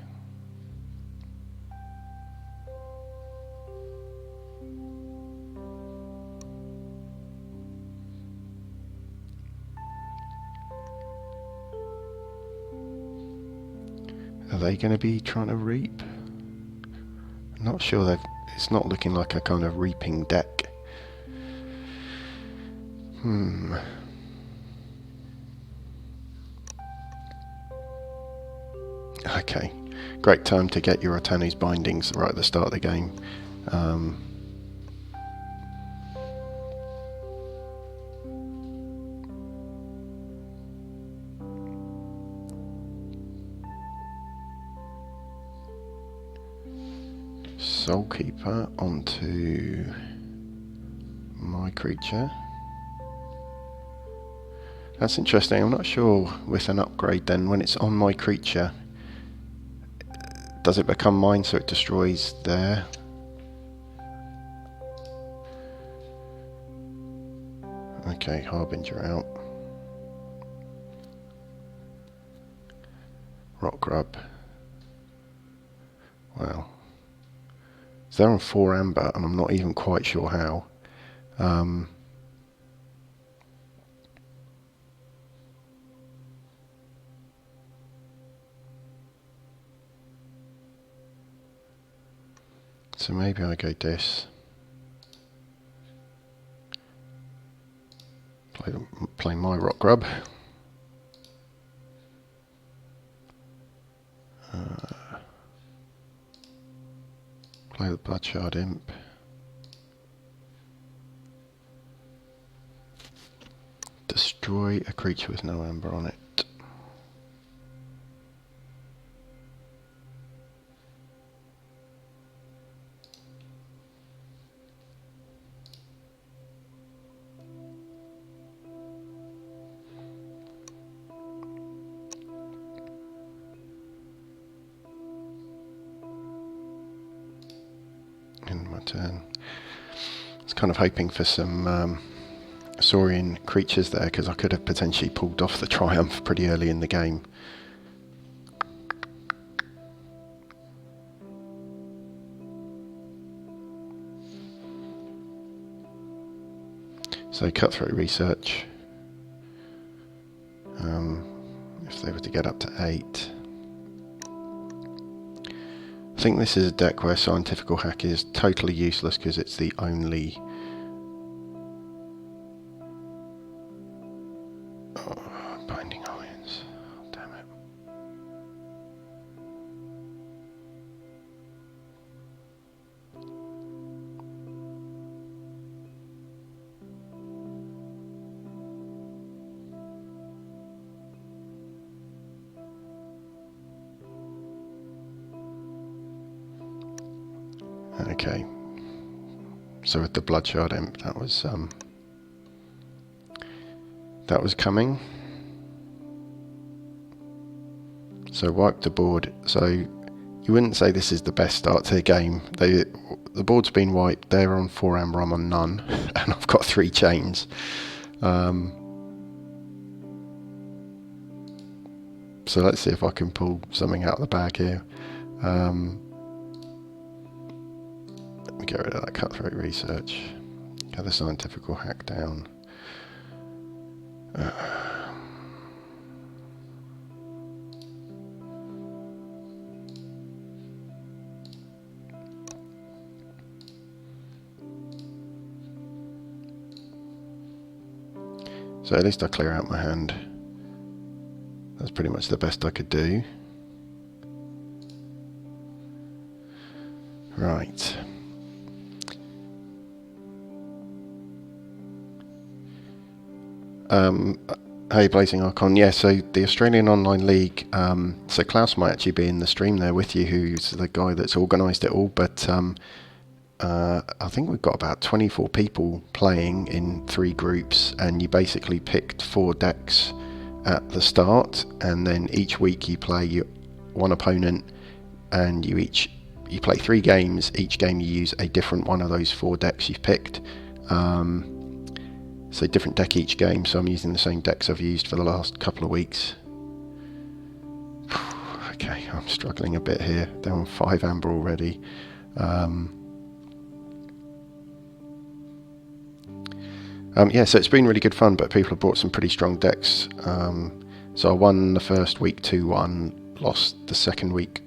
Are they going to be trying to reap? I'm not sure. It's not looking like a kind of reaping deck. Okay, great time to get your Otanu's bindings right at the start of the game. Soulkeeper onto my creature. That's interesting. I'm not sure with an upgrade then, when it's on my creature, does it become mine so it destroys there? Okay, Harbinger out. Rock Grub. Wow. So they're on 4 amber and I'm not even quite sure how. So maybe I go this. Play my Rock Grub. Play the Bloodshard Imp. Destroy a creature with no amber on it. In my turn. I was kind of hoping for some Saurian creatures there, because I could have potentially pulled off the Triumph pretty early in the game. So Cutthroat Research, if they were to get up to 8. I think this is a deck where Scientifical Hack is totally useless because it's the only... Binding Irons, oh, damn it. Okay, so with the Bloodshard Imp, that was coming. So wipe the board. So you wouldn't say this is the best start to the game. The board's been wiped. They're on 4 amber, I'm on none, and I've got 3 chains. So let's see if I can pull something out of the bag here. Let me get rid of that Cutthroat Research. Get the Scientifical Hack down. So at least I clear out my hand. That's pretty much the best I could do. Right. Hey, Blazing Archon. Yeah, so the Australian Online League. So Claes might actually be in the stream there with you, who's the guy that's organised it all. But I think we've got about 24 people playing in 3 groups, and you basically picked 4 decks at the start, and then each week you play one opponent, and you play 3 games. Each game you use a different one of those 4 decks you've picked. So different deck each game, so I'm using the same decks I've used for the last couple of weeks. Okay, I'm struggling a bit here. Down 5 amber already. Yeah, so it's been really good fun, but people have brought some pretty strong decks. So I won the first week 2-1, lost the second week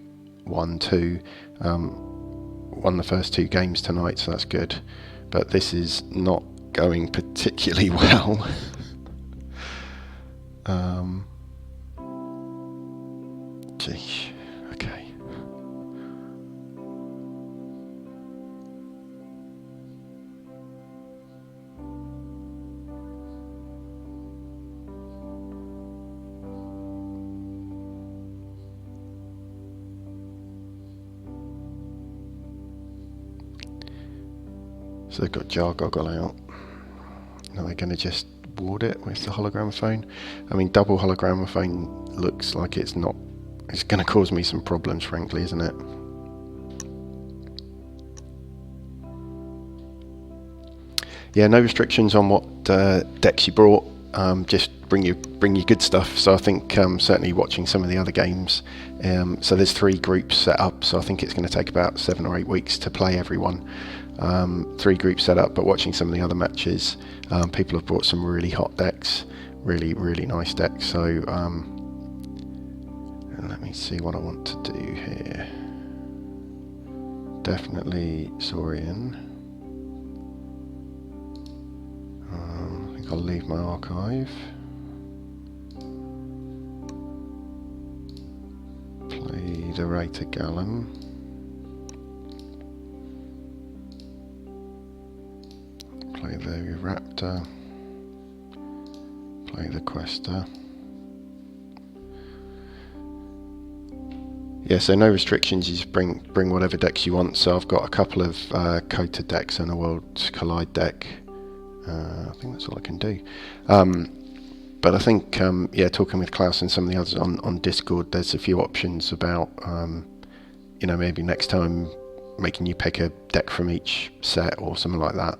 1-2, won the first 2 games tonight, so that's good. But this is not going particularly well. Gee, okay. So they've got Jar Goggle out. Are they going to just ward it with the hologramophone? I mean, double hologramophone looks like it's not. It's going to cause me some problems, frankly, isn't it? Yeah, no restrictions on what decks you brought. Just bring your good stuff. So I think certainly watching some of the other games. So there's 3 groups set up. So I think it's going to take about 7 or 8 weeks to play everyone. 3 groups set up, but watching some of the other matches, people have brought some really hot decks, really nice decks. So let me see what I want to do here. Definitely Saurian. I think I'll leave my archive. Play the Raider Gallum. Play the Raptor, play the Quester. Yeah, so no restrictions, you just bring whatever decks you want. So I've got a couple of Coated decks and a Worlds Collide deck. I think that's all I can do. But I think, yeah, talking with Claes and some of the others on Discord, there's a few options about, you know, maybe next time making you pick a deck from each set or something like that.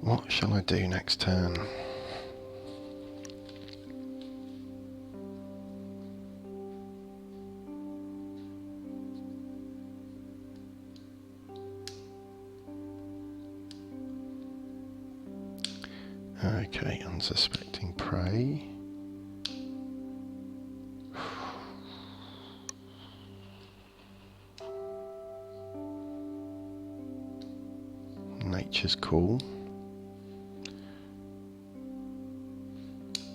What shall I do next turn? Okay, unsuspecting prey. Nature's cool.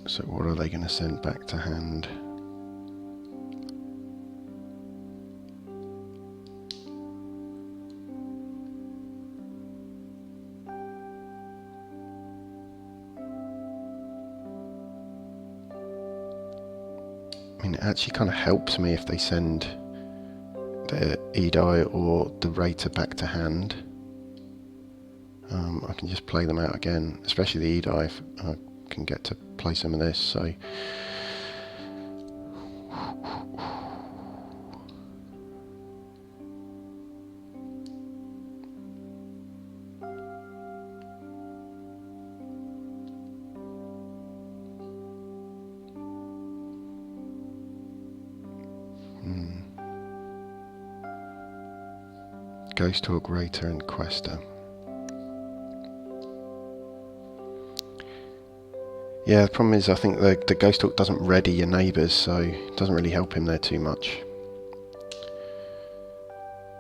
So what are they going to send back to hand? I mean, it actually kind of helps me if they send the Edai or the Raider back to hand. I can just play them out again, especially the Edai if I can get to play some of this. So Ghost Orc, Rater and Quester. Yeah, the problem is I think the Ghost Orc doesn't ready your neighbours, so it doesn't really help him there too much.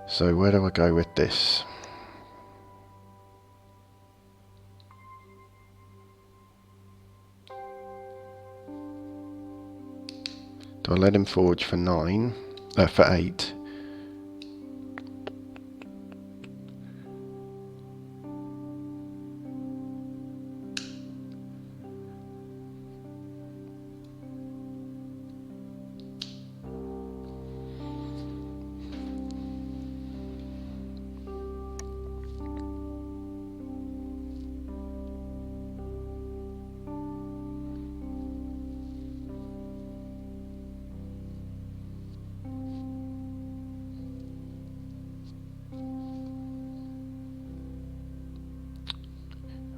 So where do I go with this? Do I let him forge for 9? For 8?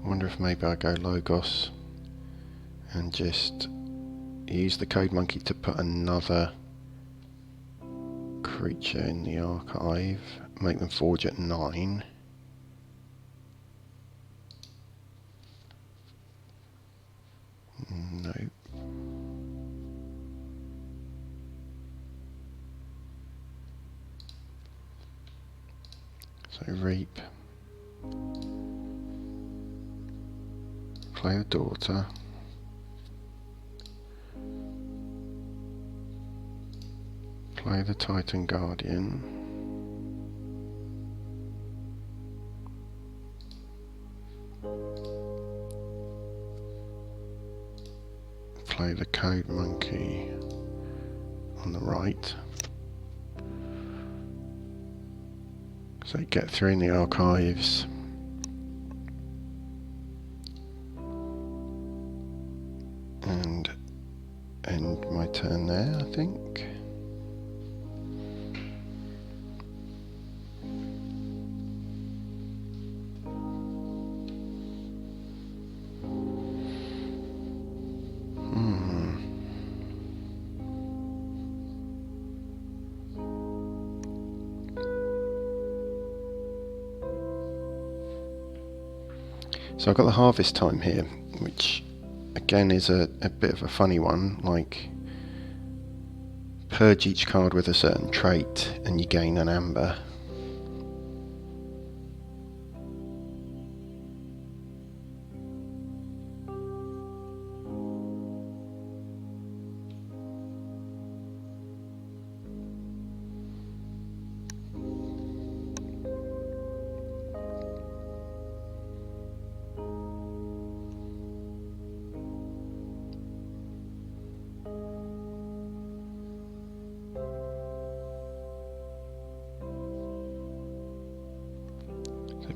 I wonder if maybe I go Logos and just use the Code Monkey to put another creature in the archive, make them forge at 9. No. So Reap. Play a Daughter. Play the Titan Guardian. Play the Code Monkey on the right. So get 3 in the archives. And end my turn there, I think. So I've got the harvest time here, which again is a bit of a funny one, like purge each card with a certain trait and you gain an amber.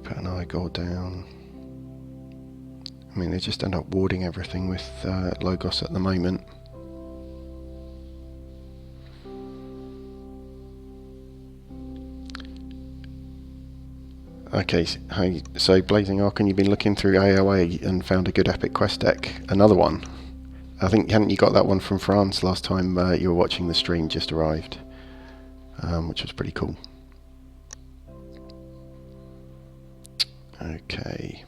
Put an Igor down. I mean, they just end up warding everything with Logos at the moment. Okay, so Blazing Archon, you've been looking through AOA and found a good Epic Quest deck. Another one. I think, hadn't you got that one from France last time you were watching the stream, just arrived, which was pretty cool. Okay.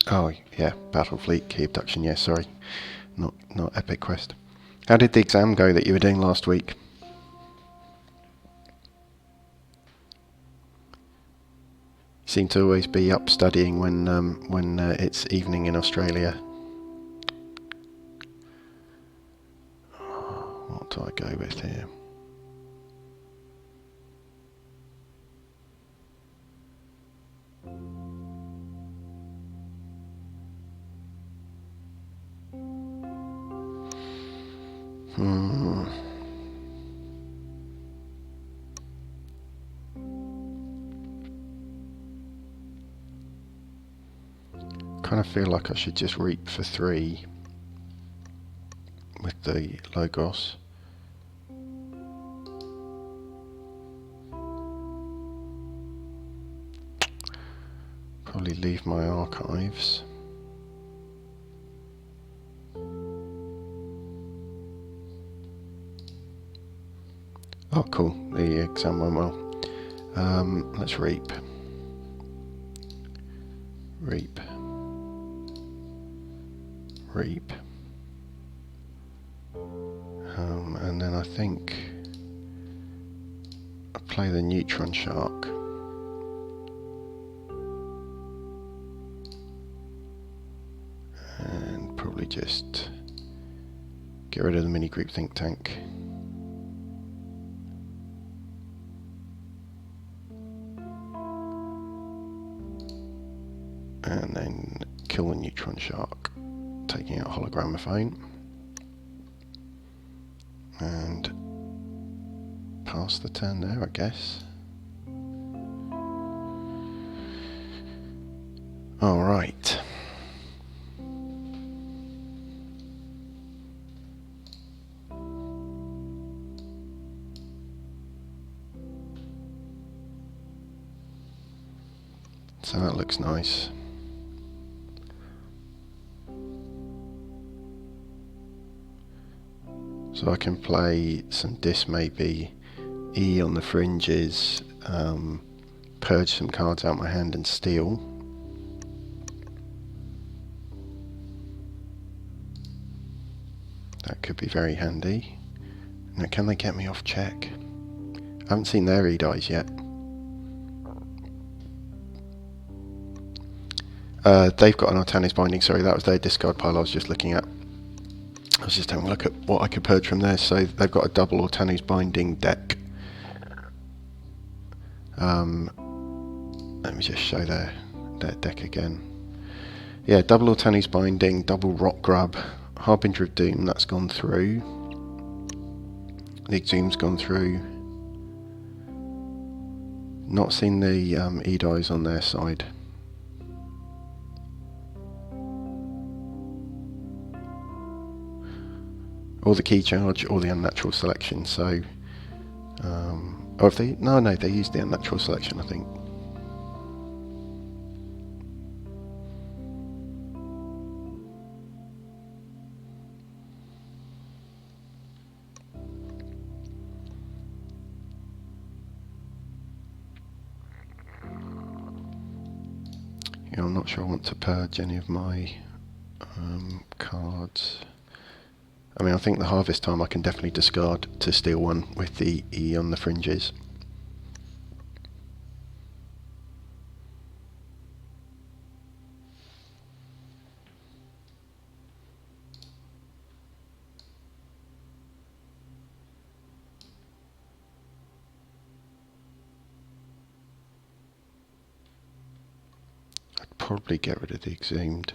Oh yeah, Battle Fleet, Key Abduction. Yeah, sorry, not Epic Quest. How did the exam go that you were doing last week? You seem to always be up studying when it's evening in Australia. What do I go with here? kind of feel like I should just reap for 3 with the logos. Probably leave my archives. Oh cool, the exam went well. Let's reap. Reap. Reap. And then I think I play the neutron shark. And probably just get rid of the mini group think tank. And then kill the neutron shark, taking out hologramophone. And pass the turn there, I guess. All right. So that looks nice. So I can play some dis maybe, E on the fringes, purge some cards out my hand and steal. That could be very handy. Now can they get me off check? I haven't seen their E-dice yet. They've got an Artanis binding, sorry, that was their discard pile I was just looking at. I was just having a look at what I could purge from there. So they've got a double Artanis binding deck. Let me just show their deck again. Yeah, double Artanis binding, double rock grub, Harbinger of Doom, that's gone through. The Exhum's gone through. Not seen the E-dies on their side. Or the key charge, or the unnatural selection. So, or if they no, they used the unnatural selection, I think. Yeah, I'm not sure I want to purge any of my cards. I mean, I think the harvest time I can definitely discard to steal one with the E on the fringes. I'd probably get rid of the Exhumed.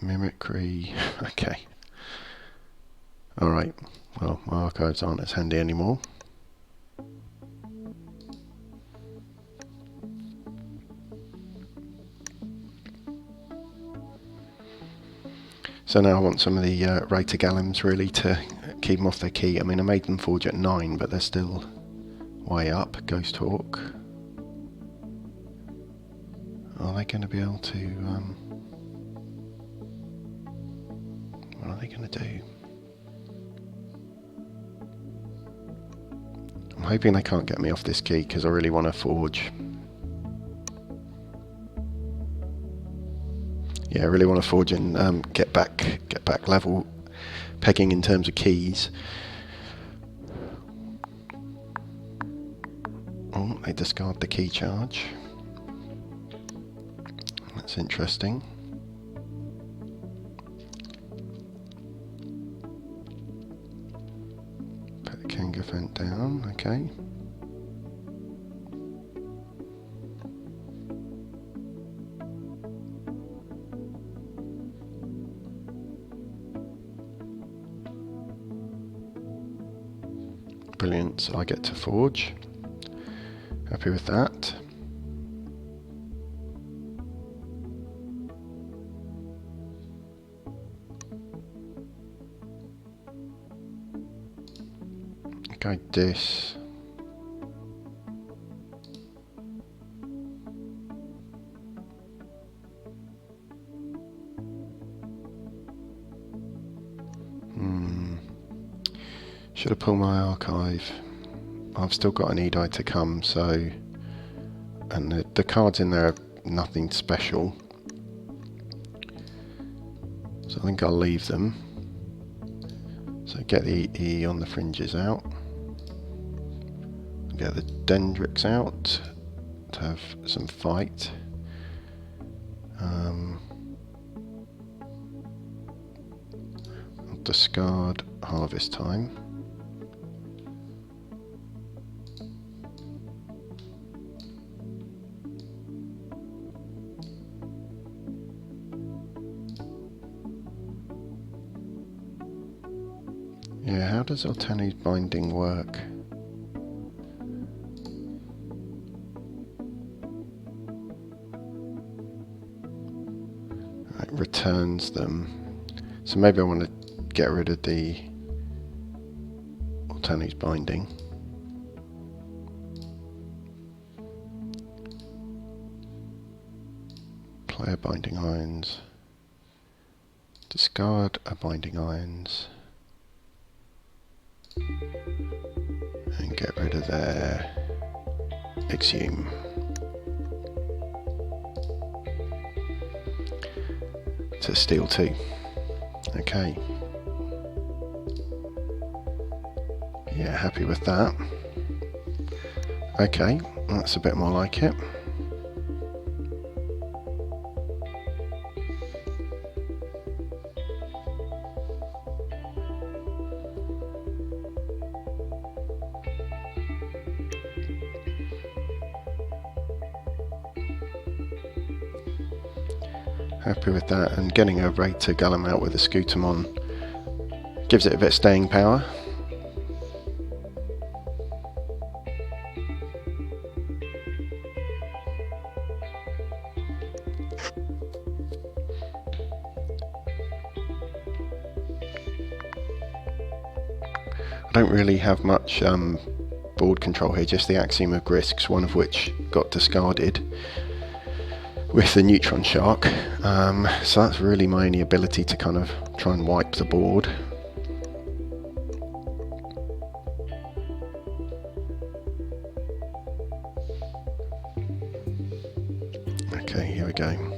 Mimicry, okay. Alright, well, my archives aren't as handy anymore. So now I want some of the Rater Gallums really to keep them off their key. I mean, I made them forge at 9, but they're still way up. Ghost Hawk. Are they going to be able to... what are they going to do? I'm hoping they can't get me off this key because I really want to forge. Yeah, I really want to forge and get back level pegging in terms of keys. Oh, they discard the key charge. That's interesting. Put the Kanga Fent down, okay. Brilliant, so I get to forge. Happy with that. go this. Should have pulled my archive. I've still got an EDI to come, so, and the cards in there are nothing special, so I think I'll leave them. So get the E on the fringes out, get the dendrics out to have some fight. I'll discard Harvest Time. Yeah, how does Altenu's binding work? It returns them. So maybe I want to get rid of the Altenu's binding. Player binding irons. Discard a binding irons. And get rid of their exhume. To steal 2. Okay. Yeah, happy with that. Okay, that's a bit more like it. Happy with that, and getting a raid to Gullum out with a Scootamon gives it a bit of staying power. I don't really have much board control here, just the Axiom of Grisks, one of which got discarded with the Neutron Shark, so that's really my only ability to kind of try and wipe the board. Okay, here we go.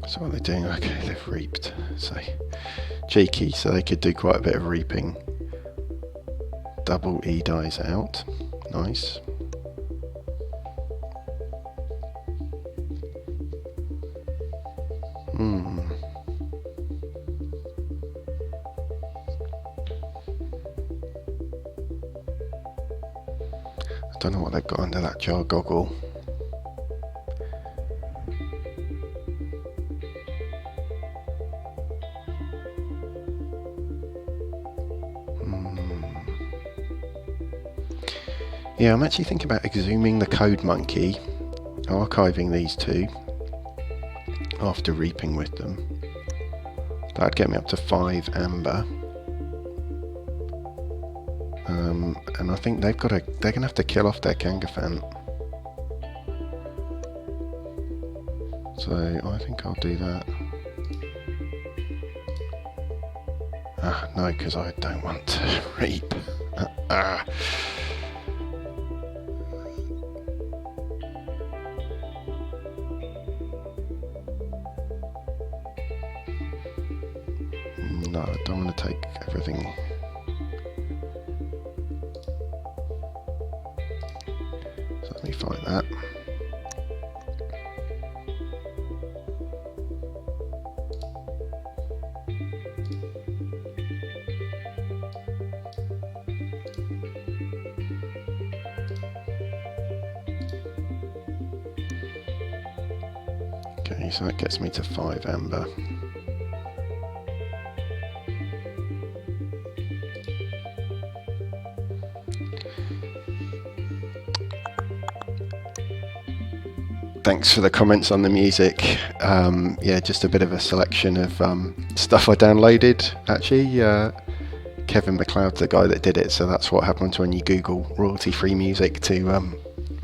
So what are they doing? Okay, they've reaped. So cheeky, so they could do quite a bit of reaping. Double E dies out. Nice. I don't know what they've got under that jar goggle. Yeah, I'm actually thinking about exhuming the Code Monkey, archiving these 2 after reaping with them. That'd get me up to 5 amber. And I think they're gonna have to kill off their Kangaskhan. So I think I'll do that. No, because I don't want to reap. No, I don't want to take everything. So let me fight that. Okay, so that gets me to 5 amber. Thanks for the comments on the music. Yeah, just a bit of a selection of stuff I downloaded. Actually, Kevin MacLeod's the guy that did it, so that's what happens when you Google royalty-free music to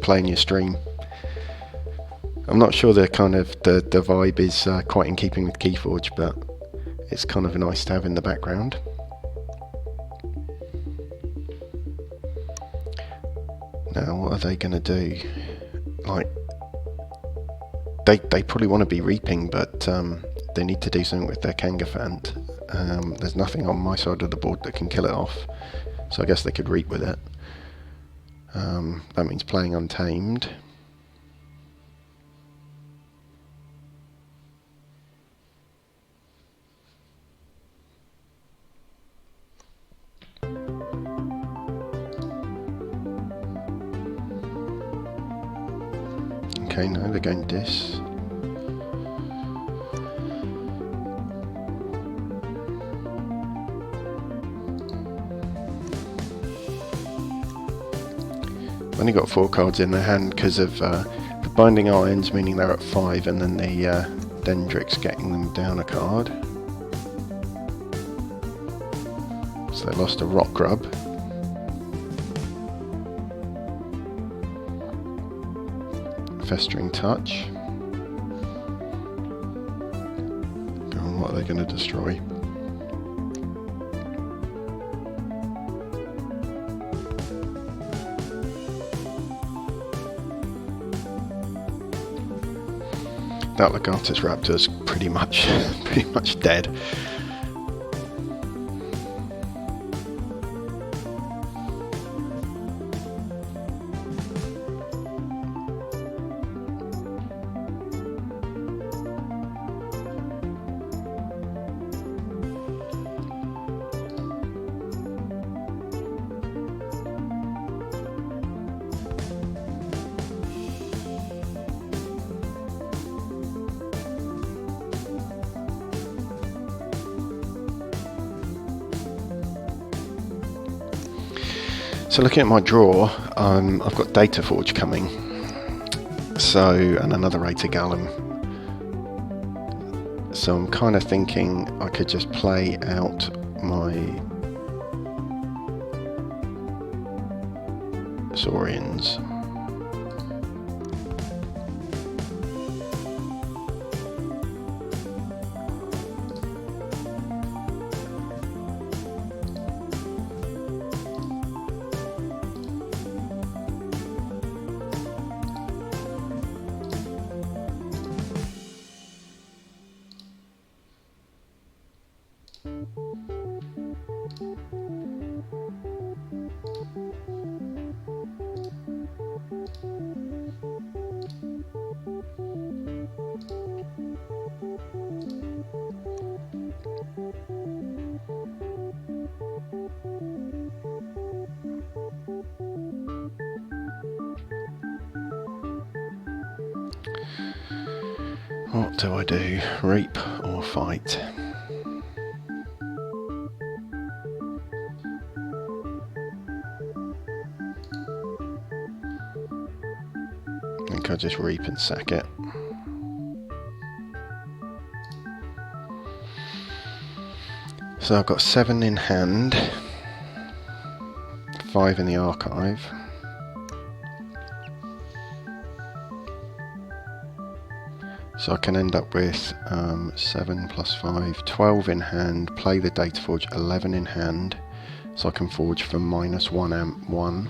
play in your stream. I'm not sure the kind of the vibe is quite in keeping with Keyforge, but it's kind of nice to have in the background. Now, what are they going to do? Like, they probably want to be reaping, but they need to do something with their Kangafant. There's nothing on my side of the board that can kill it off, so I guess they could reap with it. That means playing Untamed. Okay, no, they're going Dis. Only got 4 cards in their hand because of the Binding Irons, meaning they're at 5, and then the Dendrix getting them down a card. So they lost a Rock Grub. Festering Touch. And what are they going to destroy? That Legatus Raptor's pretty much dead. So looking at my draw, I've got Data Forge coming, and another Rata Gallum. So I'm kind of thinking I could just play out my Saurians. What do I do? Reap or fight? I think I'll just reap and sack it. So I've got 7 in hand, 5 in the archive. So I can end up with 7 plus 5, 12 in hand, play the Data Forge, 11 in hand, so I can forge for -1 amp 1.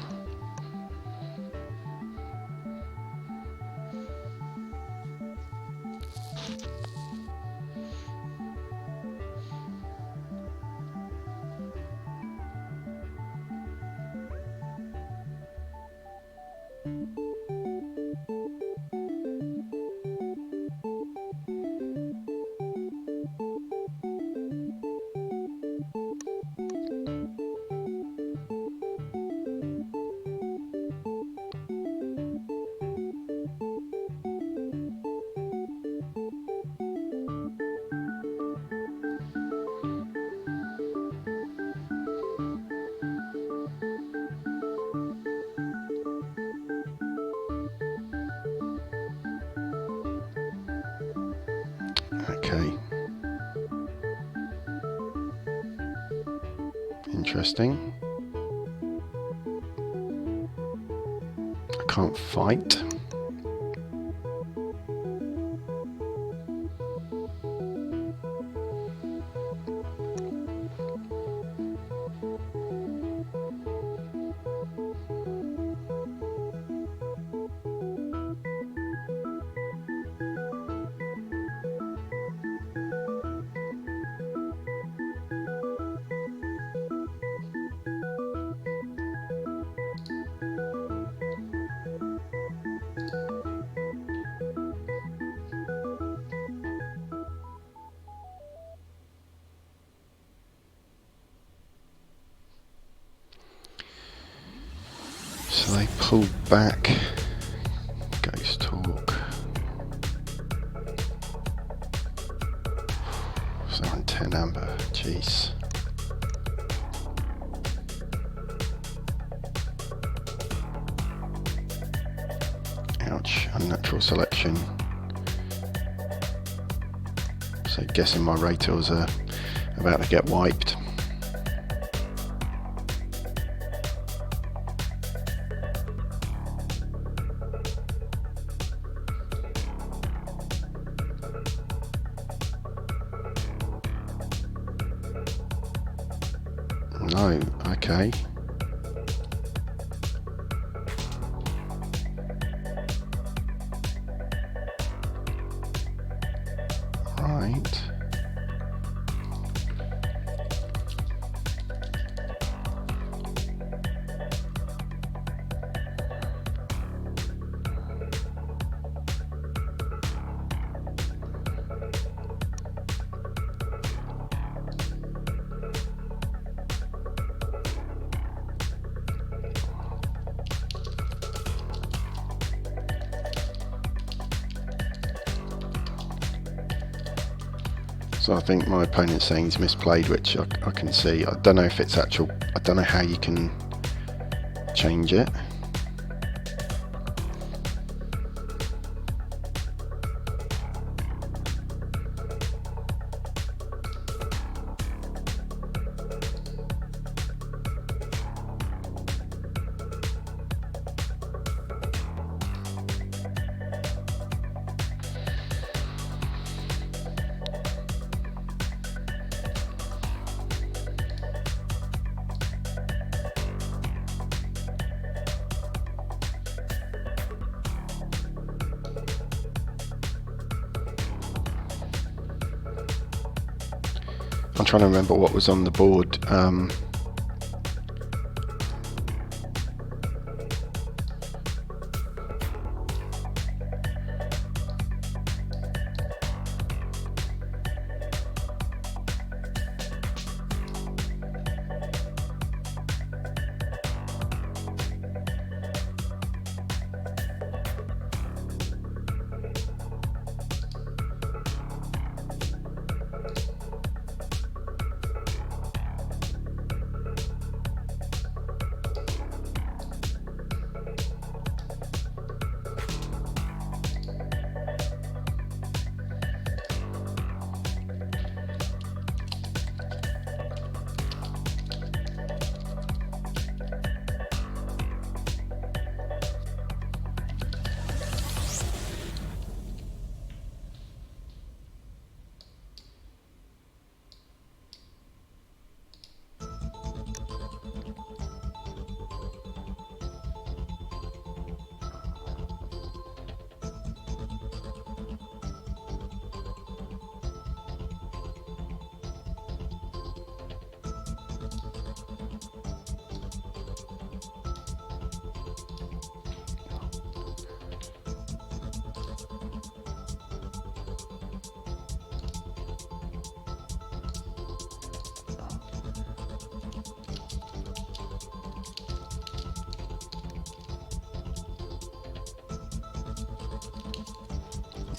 Okay. Interesting. I can't fight. So they pulled back. Ghost talk. 710 amber. Jeez. Ouch. Unnatural selection. So guessing my Rators are about to get wiped. No, okay. Right. So I think my opponent's saying he's misplayed, which I can see. I don't know if it's actual, I don't know how you can change it. I'm trying to remember what was on the board.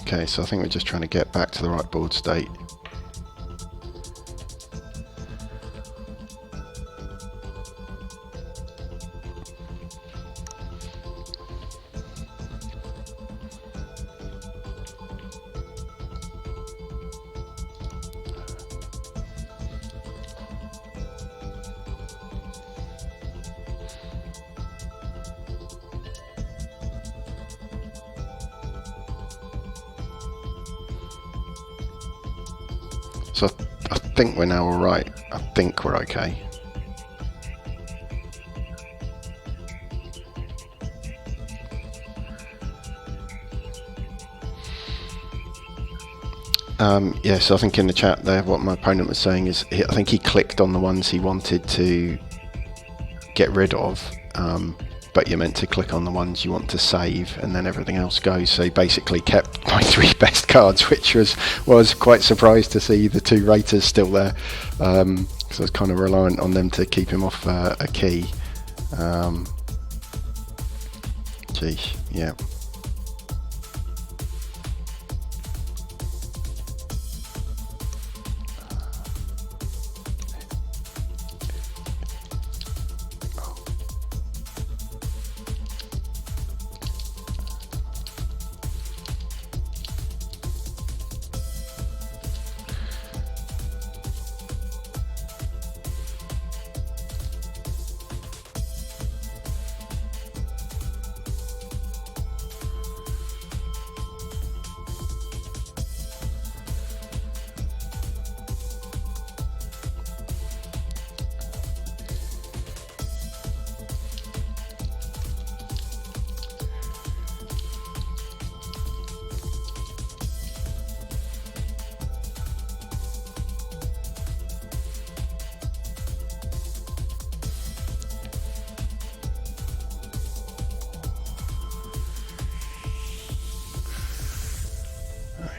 Okay, so I think we're just trying to get back to the right board state. So I think we're now all right. I think we're okay. Yes, I think in the chat there, what my opponent was saying is, I think he clicked on the ones he wanted to get rid of, but you're meant to click on the ones you want to save, and then everything else goes. So he basically kept my 3 best cards, which was quite surprised to see the 2 raters still there. So I was kind of reliant on them to keep him off a key. Geez, yeah.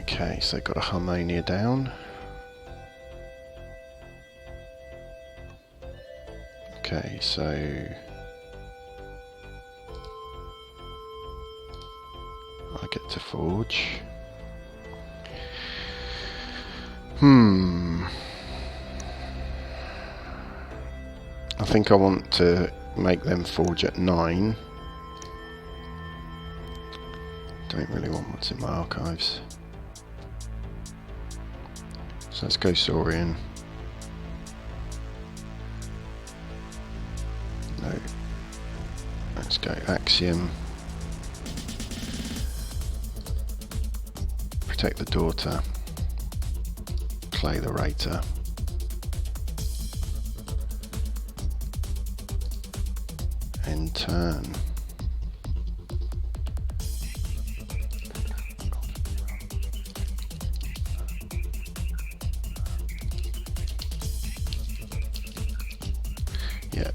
Okay, so got a Harmonia down. Okay, so I get to forge. I think I want to make them forge at 9. Don't really want what's in my archives. So let's go Saurian. No. Let's go Axiom. Protect the Daughter. Clay the Rater. End turn. Yeah.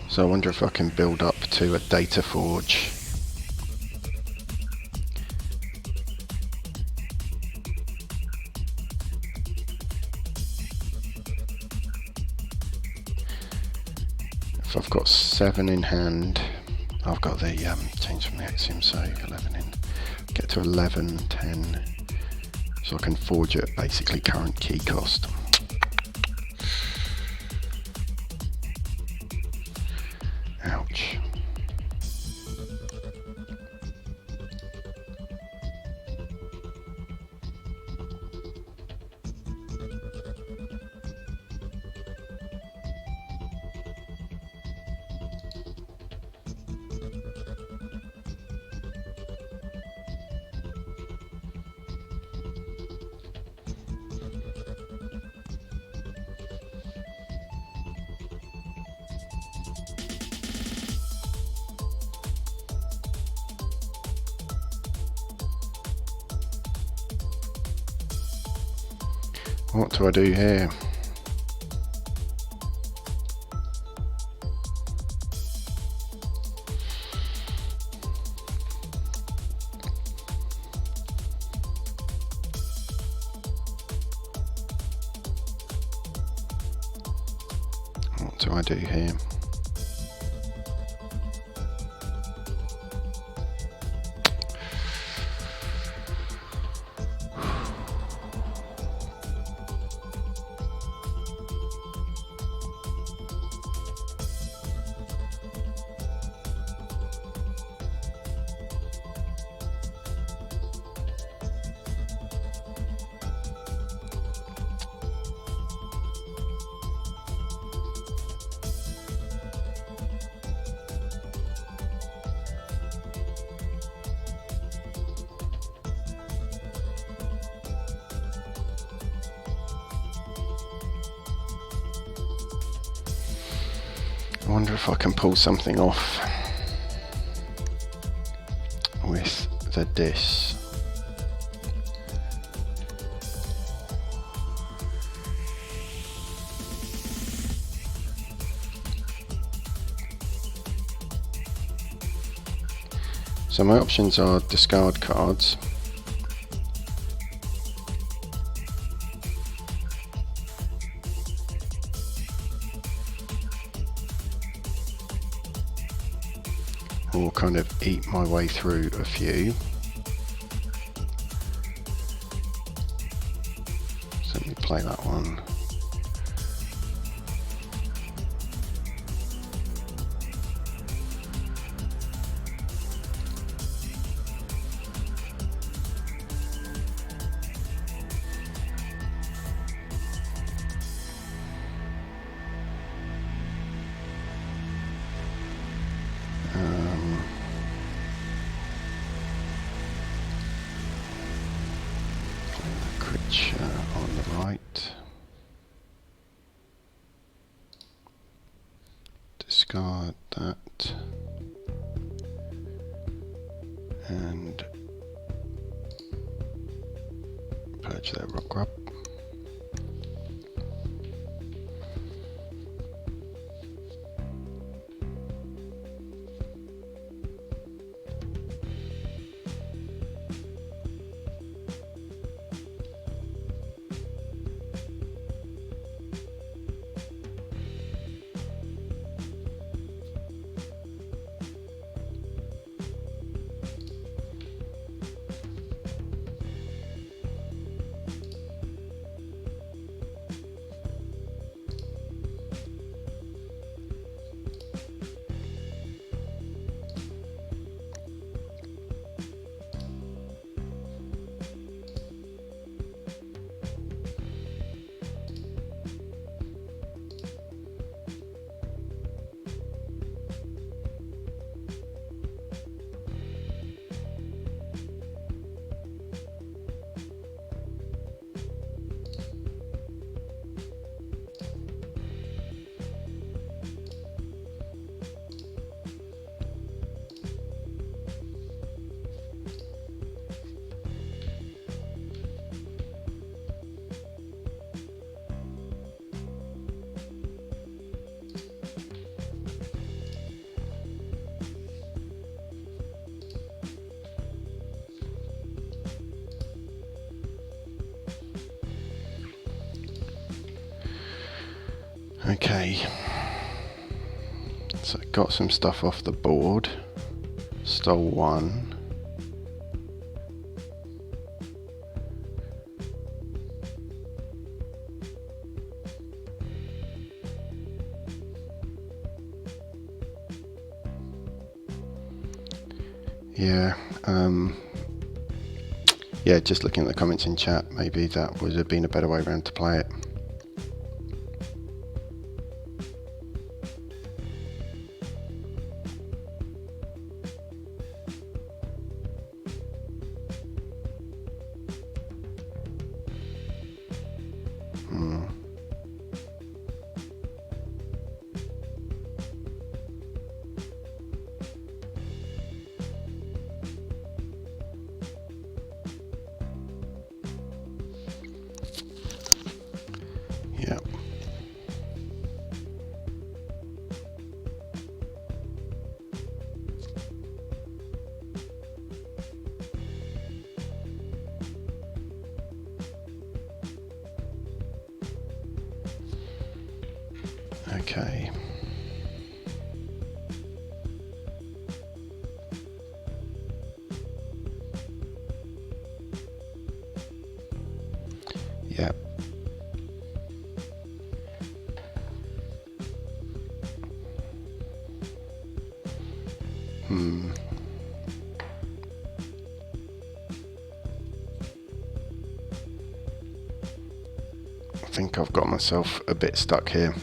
So I wonder if I can build up to a data forge. If I've got 7 in hand, I've got the change from the Axiom, so 11 in, get to 11, 10, so I can forge at basically current key cost. Ouch. What do I do here? What do I do here? wonder if I can pull something off with the dis. So my options are discard cards, or kind of eat my way through a few. So let me play that one. Creature on the right. Discard that. And purge that rock grub. Okay, so I got some stuff off the board, stole one. Yeah, just looking at the comments in chat, maybe that would have been a better way around to play it. Yeah. Okay. Yeah. I think I've got myself a bit stuck here.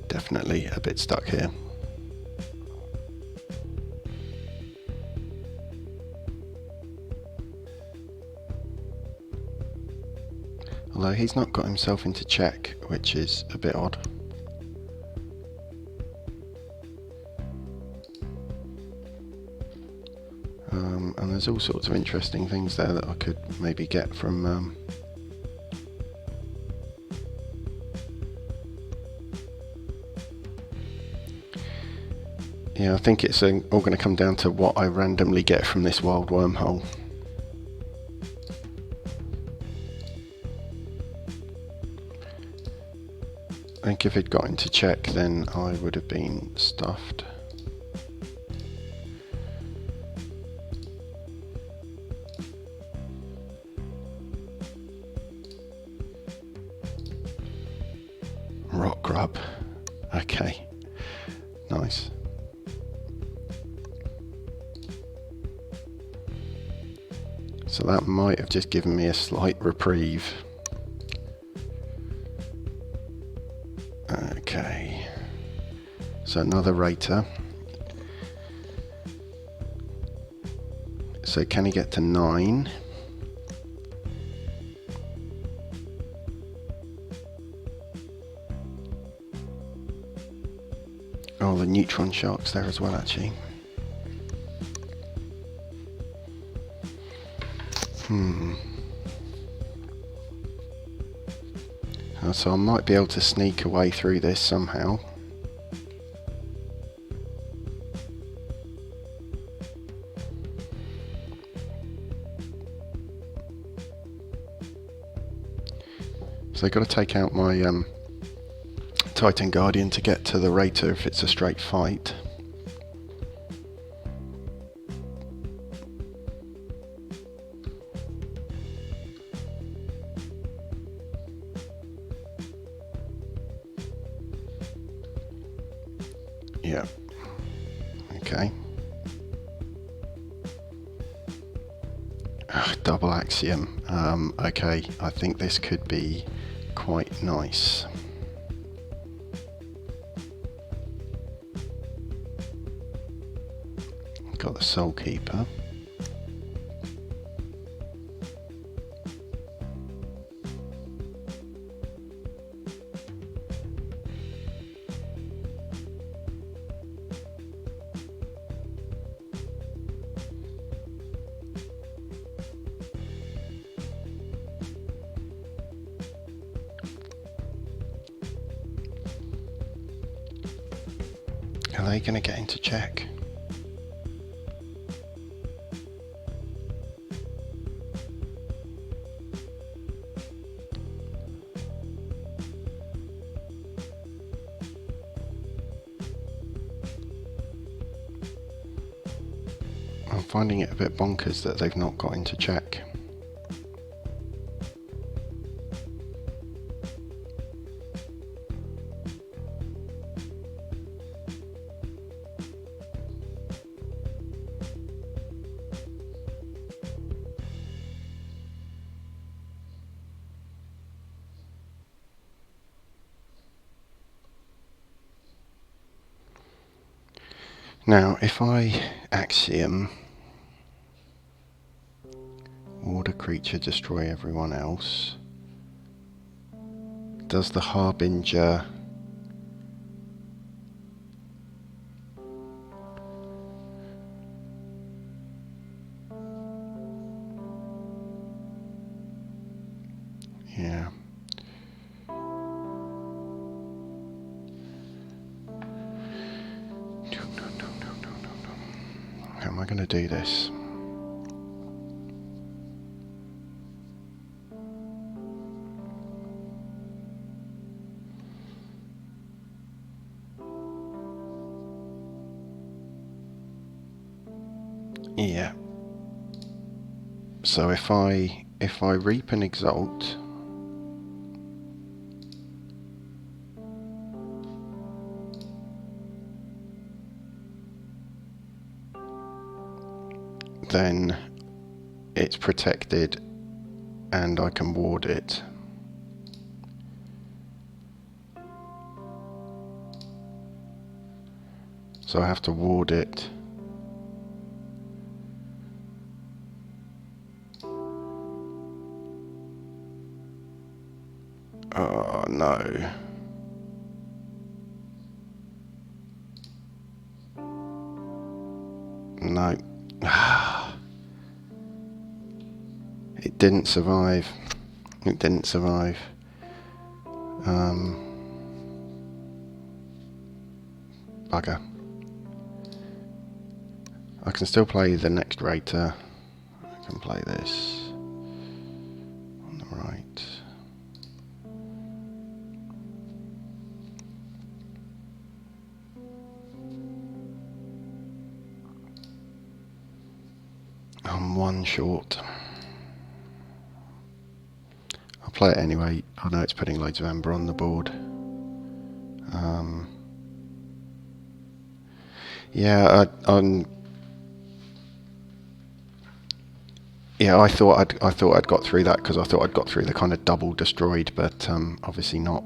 Definitely a bit stuck here. Although he's not got himself into check, which is a bit odd. And there's all sorts of interesting things there that I could maybe get from yeah, I think it's all going to come down to what I randomly get from this wild wormhole. I think if it got into check, then I would have been stuffed. Rock grub. Okay. Nice. So that might have just given me a slight reprieve. Okay. So another rater. So can he get to 9? Oh, the neutron shark's there as well, actually. So I might be able to sneak away through this somehow. So I've got to take out my Titan Guardian to get to the Rater if it's a straight fight. Yeah. Okay. Double axiom. Okay, I think this could be quite nice. Got the Soul Keeper. Are they going to get into check? I'm finding it a bit bonkers that they've not got into check. Now, if I axiom ward a creature, destroy everyone else, does the Harbinger yeah. How am I going to do this? Yeah. So if I reap and exalt, then it's protected and I can ward it. So I have to ward it. Oh no. No. didn't survive. It didn't survive. Bugger. I can still play the next rater. I can play this on the right. I'm one short. I'll play it anyway. I know it's putting loads of amber on the board. Yeah, yeah, I thought I'd got through that because I thought I'd got through the kind of double destroyed, but obviously not.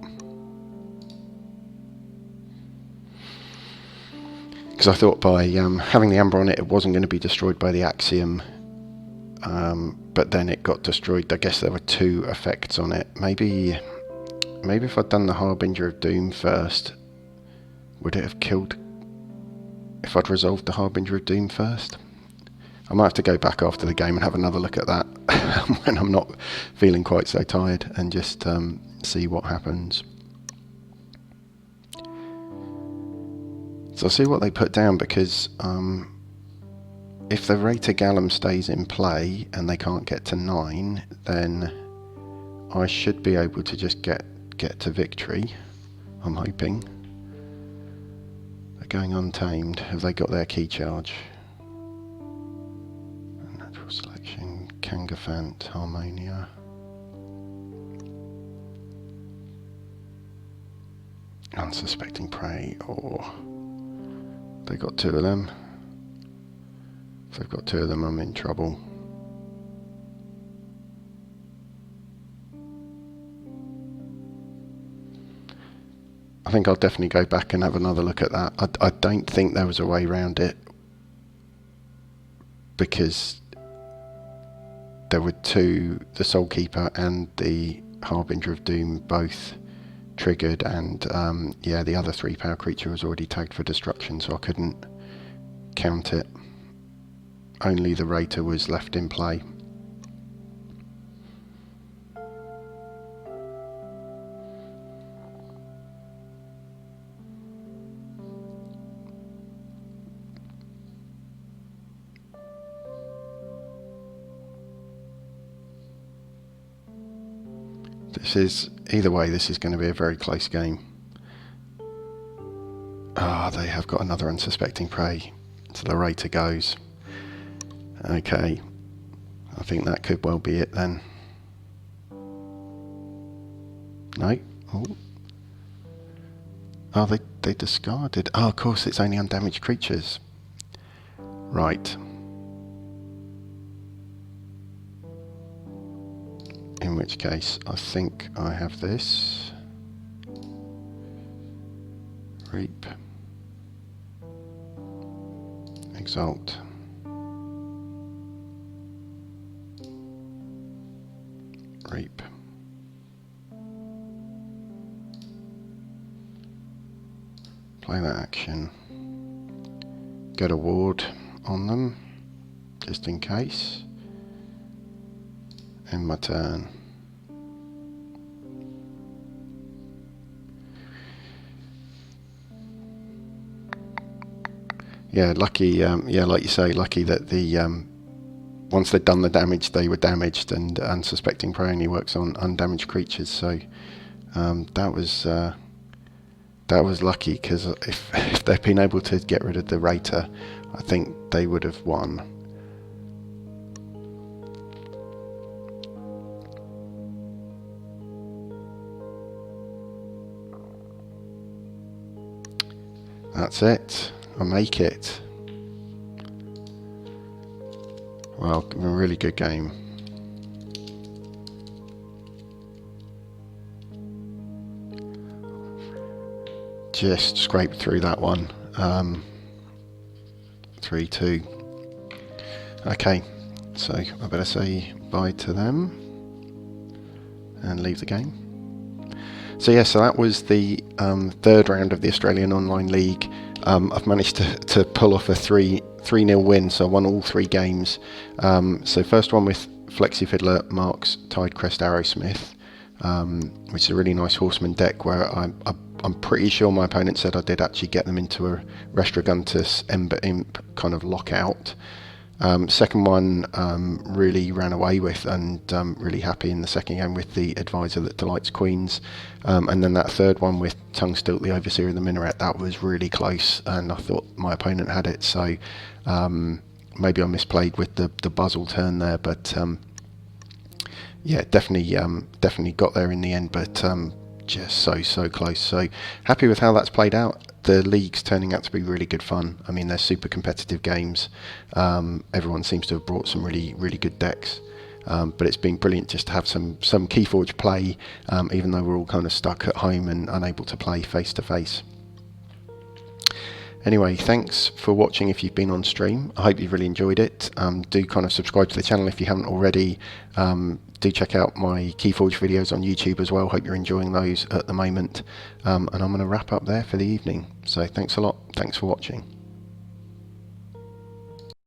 Because I thought by having the amber on it, it wasn't going to be destroyed by the axiom, but then it got destroyed. I guess there were two effects on it. Maybe if I'd done the Harbinger of Doom first, would it have killed? If I'd resolved the Harbinger of Doom first? I might have to go back after the game and have another look at that when I'm not feeling quite so tired and just see what happens. So I'll see what they put down, because if the Rater Gallum stays in play and they can't get to 9, then I should be able to just get to victory, I'm hoping. They're going untamed. Have they got their key charge? Natural selection, Kangafant, Harmonia. Unsuspecting prey, or they got two of them. If they've got two of them, I'm in trouble. I think I'll definitely go back and have another look at that. I don't think there was a way around it, because there were two, the Soul Keeper and the Harbinger of Doom, both triggered, and yeah, the other 3-power creature was already tagged for destruction, so I couldn't count it. Only the Rater was left in play. This is, either way, this is going to be a very close game. Ah, they have got another unsuspecting prey. So the Rater goes. Okay, I think that could well be it then. No. Oh, they discarded. Oh, of course, it's only undamaged creatures. Right. In which case, I think I have this. Reap. Exalt. Reap. Play that action. Get a ward on them, just in case. End my turn. Yeah, lucky. Yeah, like you say, lucky that the once they'd done the damage, they were damaged, and unsuspecting prey only works on undamaged creatures. So that was lucky, because if they'd been able to get rid of the Rater, I think they would have won. That's it. I make it. Well, a really good game. Just scraped through that one. 3-2. Okay, so I better say bye to them and leave the game. So yeah, so that was the third round of the Australian Online League. I've managed to pull off a 3-0 win, so I won all 3 games. So first one with Flexifiddler, Marks-Tidecrest, Arrowsmith, which is a really nice horseman deck where I'm pretty sure my opponent said I did actually get them into a Restraguntus Ember Imp kind of lockout. Second one really ran away with, and really happy in the second game with the Advisor that delights queens. And then that third one with Tongue Stilt, the Overseer of the Minaret, that was really close, and I thought my opponent had it, so maybe I misplayed with the Buzzle turn there, but yeah, definitely got there in the end, but just so close. So happy with how that's played out. The league's turning out to be really good fun. I mean, they're super competitive games. Everyone seems to have brought some really good decks. But it's been brilliant just to have some Keyforge play, even though we're all kind of stuck at home and unable to play face to face. Anyway, thanks for watching if you've been on stream. I hope you've really enjoyed it. Do kind of subscribe to the channel if you haven't already. Do check out my Keyforge videos on YouTube as well. Hope you're enjoying those at the moment. And I'm going to wrap up there for the evening. So thanks a lot. Thanks for watching.